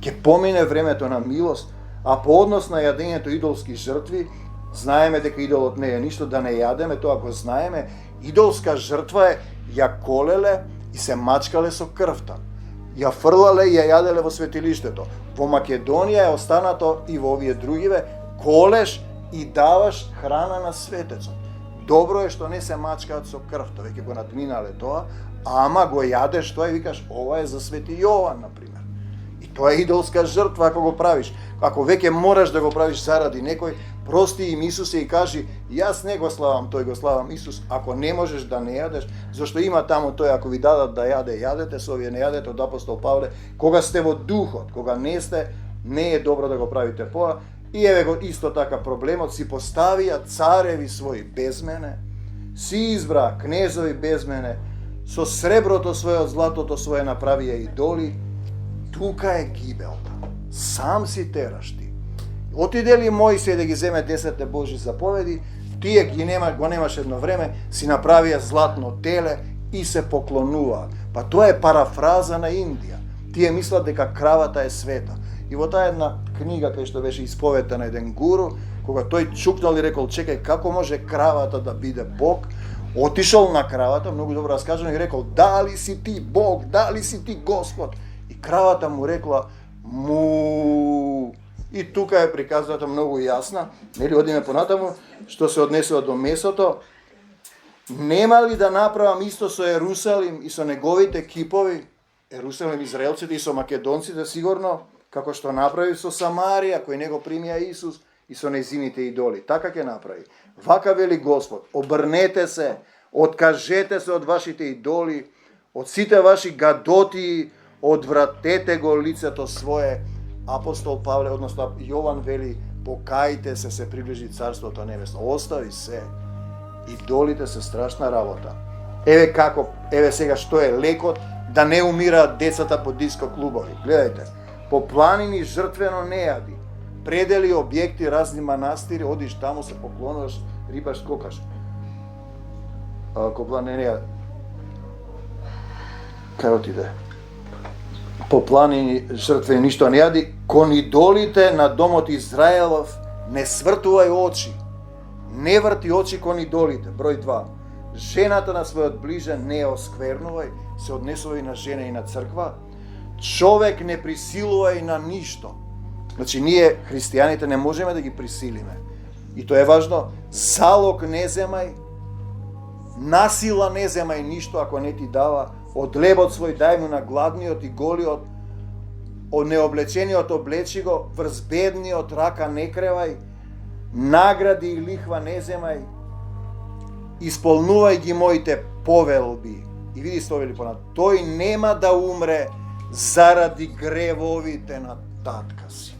Ке помине времето на милост, а по однос на јадењето идолски жртви, знаеме дека идолот не е ништо, да не јадеме, тоа го знаеме. Идолска жртва е ја колеле и се мачкале со крвта. Ја фрлале и ја јаделе во светилиштето. Во Македонија е останато и во овие другиве, колеш и даваш храна на светецот. Добро е што не се мачкаат со крвта, веќе го надминале тоа, ама го јадеш тоа и викаш, ова е за Свети Јован, например. И тоа е идолска жртва ако го правиш. Ако веќе мораш да го правиш заради некој, прости им Исусе и кажи, јас не го славам, тој го славам Исус. Ако не можеш да не јадеш, зашто има таму тој, ако ви дадат да јадете, со овие не јадете, од апостол Павле, кога сте во духот, кога не сте, не е добро да го правите поа. И еве го исто така проблемот, си поставија цареви своји без мене, си избра кнезови без мене, со среброто свое, од златото свое направија идоли, тука е гибелта. Сам си тераш ти. Отиде ли Мојсија да ги земе 10 Божи заповеди, тие го немаш едно време, си направија златно теле и се поклонуваат. Па тоа е парафраза на Индија. Тие мислат дека кравата е света. И во таа една книга кај што беше исповета на еден гуру, кога тој чукнал и рекол, чекај, како може кравата да биде Бог, отишол на кравата, многу добро раскажано, и рекол, дали си ти Бог, дали си ти Господ? И кравата му рекла, му. И тука е приказната многу јасна, нели одиме понатаму, што се однесува до месото. Нема ли да направам исто со Ерусалим и со неговите кипови, Ерусалим израелците и со македонците сигурно, како што направи со Самарија, кој не го примија Исус, и со нејзините идоли. Така ќе направи. Вака вели Господ, обрнете се, откажете се од вашите идоли, од сите ваши гадоти, одвратете го лицето свое. Апостол Павле, односно Јован вели, покајте се приближи Царството Небесно. Остави се. Идолите се страшна работа. Еве како, еве сега што е лекот да не умираат децата по диско клубови. Гледајте, по планини жртвено не јади. Предели, објекти, разни манастири, одиш таму, се поклонуваш, рибаш, скокаш. Не јади. Кај отиде? По планини жртвени ништо не јади, кон идолите на домот Израелов не свртувај очи. Не врти очи кон идолите. Број 2. Жената на својот ближен не ја осквернувај, се однесува и на жена и на црква. Човек не присилувај на ништо. Значи, ние, христијаните, не можеме да ги присилиме. И тоа е важно. Залог не земај, насила не земај ништо ако не ти дава. Од лебот свој дај му на гладниот и голиот, од необлечениот облечи го, врз бедниот рака не кревај, награди и лихва не земај, исполнувај ги моите повелби. И види што вели понат, тој нема да умре заради гревовите на татка си.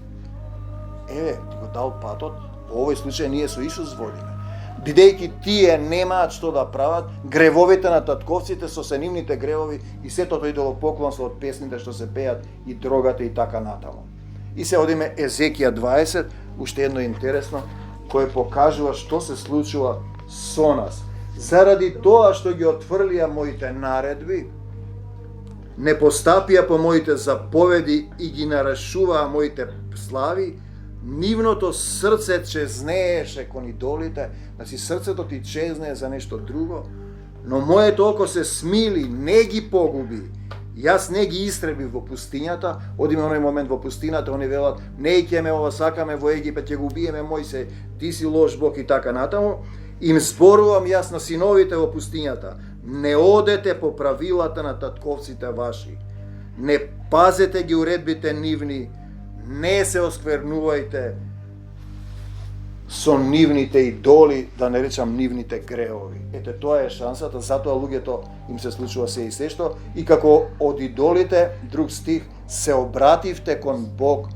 Еве, ти го дал патот, во овој случај ние со Исус водиме. Бидејќи тие немаат што да прават, гревовите на татковците со сенивните гревови и сето тоа идолопоклонство од песните што се пеат и дрогата и така натаму. И се одиме Езекија 20, уште едно интересно, кое покажува што се случува со нас. заради тоа што ги отфрлија моите наредби, не постапија по моите заповеди и ги нарушуваа моите слави, нивното срце чезнееше кон идолите, значи срцето ти чезнее за нешто друго, но моето око се смили, не ги погуби. Јас не ги истребив во пустињата, одиме оној момент во пустината, они велат, не икеме ова, сакаме во Египет, ќе го убиеме Мојсе, ти си лош Бог и така натаму. Им зборувам јас на синовите во пустињата, не одете по правилата на татковците ваши, не пазете ги уредбите нивни, не се осквернувајте со нивните идоли, да не речам нивните греови. Ете, тоа е шансата, затоа луѓето им се случува се и се што, и како од идолите, друг стих, се обративте кон Бог,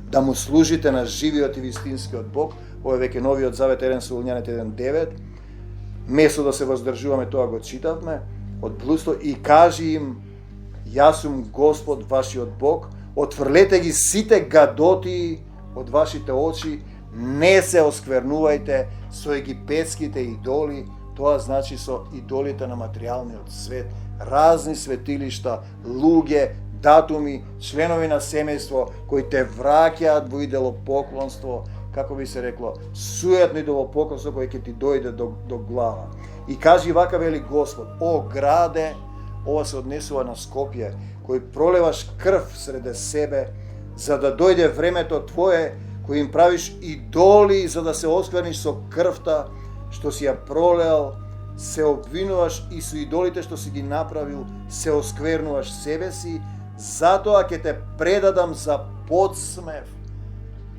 да му служите на живиот и вистинскиот Бог. Ова е веќе новиот завет 1 Солуњаните 1:9. Место да се воздржуваме, тоа го читавме од блудство, и кажи им, јас сум Господ вашиот Бог, отфрлете ги сите гадоти од вашите очи, не се осквернувајте со египетските идоли, тоа значи со идолите на материјалниот свет, разни светилишта, луѓе, датуми, членови на семејство кои те враќаат во идолопоклонство, како би се рекло, суетно идолопоклонство кој ќе ти дојде до глава. И кажи вака, вели Господ, о граде, ова се однесува на Скопје, кој пролеваш крв среде себе, за да дојде времето твое, кој им правиш идоли за да се оскверниш со крвта што си ја пролеал, се обвинуваш и со идолите што си ги направил, се осквернуваш себе си, затоа ќе те предадам за подсмев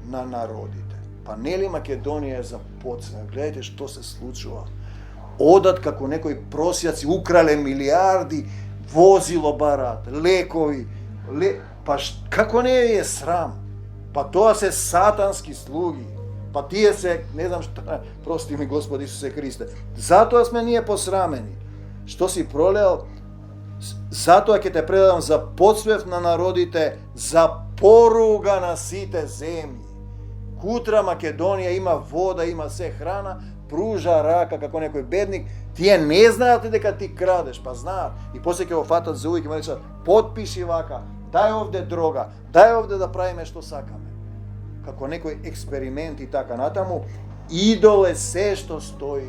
на народите. Па нели Македонија е за подсмев? Гледajte што се случува. Одат како некои просјаци, украле милиарди, возило барат, лекови, па како не е срам? Па тоа се сатански слуги. Па тие се, не знам што, прости ми Господи Исусе Христе. Затоа сме ние посрамени. Што си пролеал? Затоа ќе те предадам за подсмев на народите, за поруга на сите земји. Кутра Македонија има вода, има се храна, пружа рака како некој бедник, тие не знаат дека ти крадеш, па знаат. И после ќе го фатат за уик и му речат, подпиши вака, дај овде дрога, дај овде да правиме што сакаме. Како некој експеримент и така натаму, идол е се што стои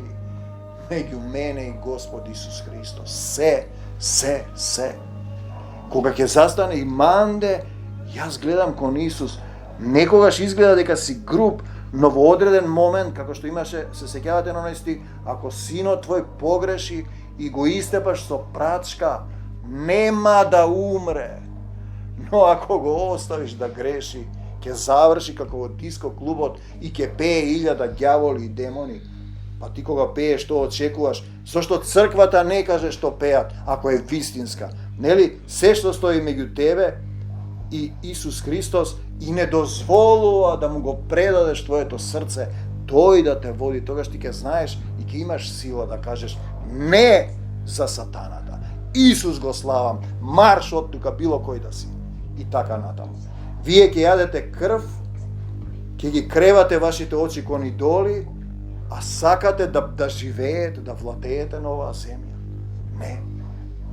меѓу мене и Господ Исус Христос. Се. Кога ќе застане и манде, јас гледам кон Исус, некогаш изгледа дека си груб, но во одреден момент, како што имаше, се сеќавате на оној стих, ако синот твој погреши и го истепаш со прачка, нема да умре. Но ако го оставиш да греши, ќе заврши како во диско клубот и ќе пее 1000 ѓаволи и демони. Па ти кога пееш, што очекуваш? Зошто црквата не каже што пеат, ако е вистинска? Нели, се што стои меѓу тебе и Исус Христос и не дозволува да му го предадеш твоето срце, тој да те води, тогаш ти ќе знаеш и ќе имаш сила да кажеш не за сатаната. Исус го славам, марш од тука било кој да си. И така натаму. Вие ќе јадете крв, ќе ги кревате вашите очи кон идоли, а сакате да живеете, да владеете на оваа земја. Не.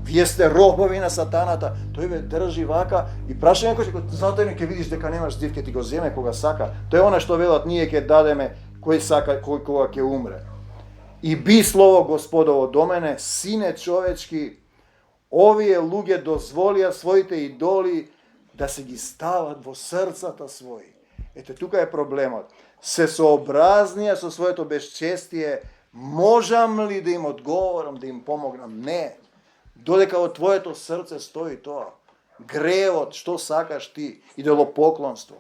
Вие сте робови на сатаната, тој ве држи вака и праша некој што затоа ќе видиш дека немаш здив, ќе ти го земе кога сака. Тоа е она што велат, ние ќе дадеме кој сака, кој кога ќе умре. И би слово Господово до мене, сине човечки, овие луѓе дозволија своите идоли да се ги стават во срцата своји. Ете, тука е проблемот. Се сообразнија со своето безчестие, можам ли да им одговорам, да им помогнам? Не. Додека во твоето срце стои тоа. Гревот, што сакаш ти, идолопоклонство.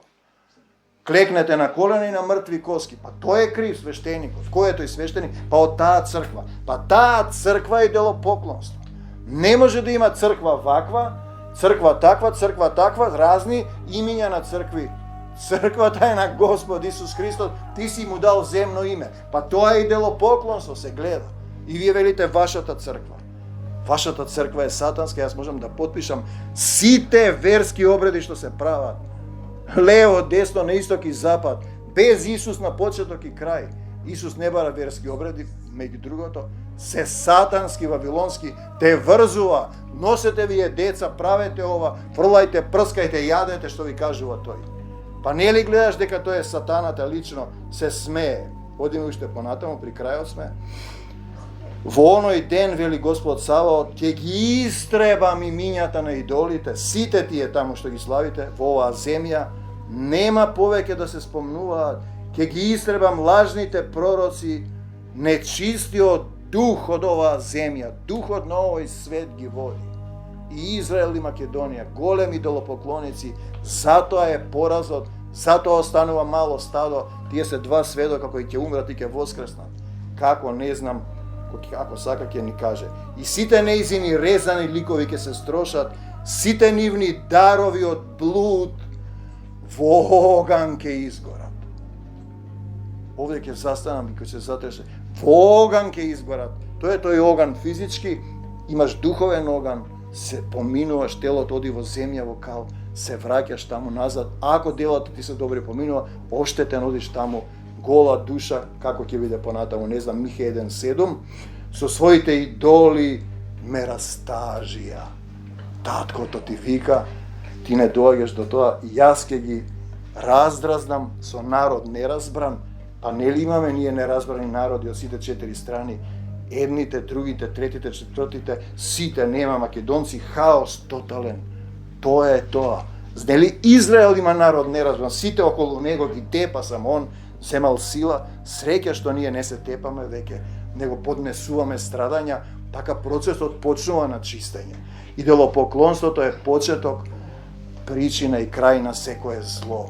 Клекнете на колена и на мртви коски. Па тој е крив свештеникот. Кој е тој свештеник? Па од таа црква. Па таа црква е идолопоклонство. Не може да има црква ваква, црква таква, разни имиња на цркви. Црквата е на Господ Исус Христос, ти си му дал земно име. Па тоа е идолопоклонство, се гледа. И вие велите вашата црква. Вашата црква е сатанска, јас можам да подпишам сите верски обреди што се прават. Лево, десно, на исток и запад, без Исус на почеток и крај. Исус не бара верски обреди, меѓу другото, се сатански, вавилонски, те врзува. Носете вие деца, правете ова, фрлајте, прскајте, јадете што ви кажува тој. Па не ли гледаш дека тој е сатаната лично, се смее. Одиме уште понатаму, при крајот сме. Во оној ден, вели Господ Саваот, ќе ги истребам имињата на идолите, сите тие таму што ги славите, во оваа земја, нема повеќе да се спомнуваат, ќе ги истребам лажните пророци, нечистиот дух од оваа земја, духот на овој свет ги води. И Израел и Македонија, големи идолопоклоници, затоа е поразот, затоа останува мало стадо, тие се два сведока кои ќе умрат и ќе воскреснат. Како не знам, ако сака ќе ни каже. И сите неизини резани ликови ќе се строшат, сите нивни дарови од блуд во оган ќе изгорат. Овде ќе застанам и ќе се затресе. Во оган ќе изгорат. Тој е тој оган физички, имаш духовен оган, се поминуваш, телото оди во земја, во кал, се враќаш таму назад. Ако делото ти се добри поминува, оштетен одиш таму, гола душа, како ќе биде понатаму, не знам, Михе 1:7, со своите идоли ме растажија. Таткото ти вика, ти не доаѓаш до тоа, јас ќе ги раздразнам со народ неразбран, па нели имаме ние неразбрани народи од сите 4 страни, едните, другите, третите, четвртите, сите нема македонци, хаос тотален. Тоа е тоа. Нели Израел има народ неразбран, сите околу него ги тепа, само он земал сила, среќа што ние не се тепаме веќе, него поднесуваме страдања, така процесот почнува на чистење. Идолопоклонството е почеток, причина и крај на секое зло.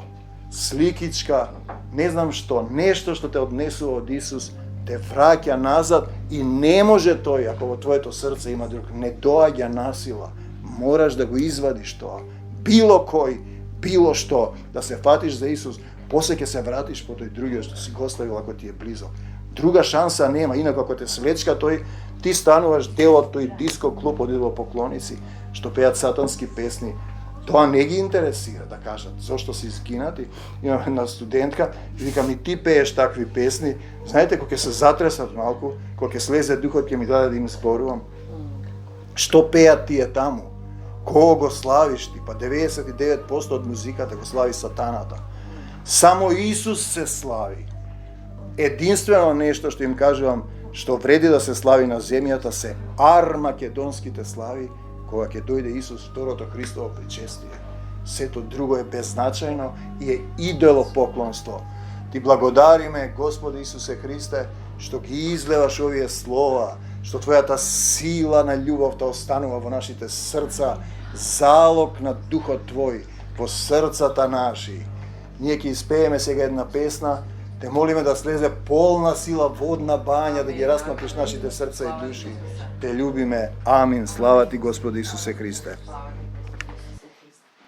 Сликичка, не знам што, нешто што те однесува од Исус, те враќа назад и не може тој, ако во твоето срце има друг, не доаѓа насила. Мораш да го извадиш тоа. Било кој, било што, да се фатиш за Исус, после ќе се вратиш по тој другиот што си го оставил ако ти е близок. Друга шанса нема, инаку ако те свлечка тој, ти стануваш дел од тој диско клуб од идолопоклоници што пеат сатански песни. Тоа не ги интересира да кажат зошто си изгинати. Имам една студентка и вика ми ти пееш такви песни. Знаете кога ќе се затресат малку, кога ќе слезе духот ќе ми даде да им зборувам. Што пеат тие таму? Кого го славиш ти? Па 99% од музиката го слави сатаната. Само Исус се слави. Единствено нешто што им кажувам, што вреди да се слави на земјата се армакедонските слави, кога ќе дојде Исус второто Христово причестие. Сето друго е беззначајно и е идолопоклонство. Ти благодариме, Господи Исусе Христе, што ги излеваш овие слова, што Твојата сила на љубовта останува во нашите срца, залог на Духот Твој во срцата наши. Ние ќе испееме сега една песна, те молиме да слезе полна сила водна бања, да ги расматриш нашите срца и души. Те љубиме. Амин. Слава Ти, Господи Исусе Христе.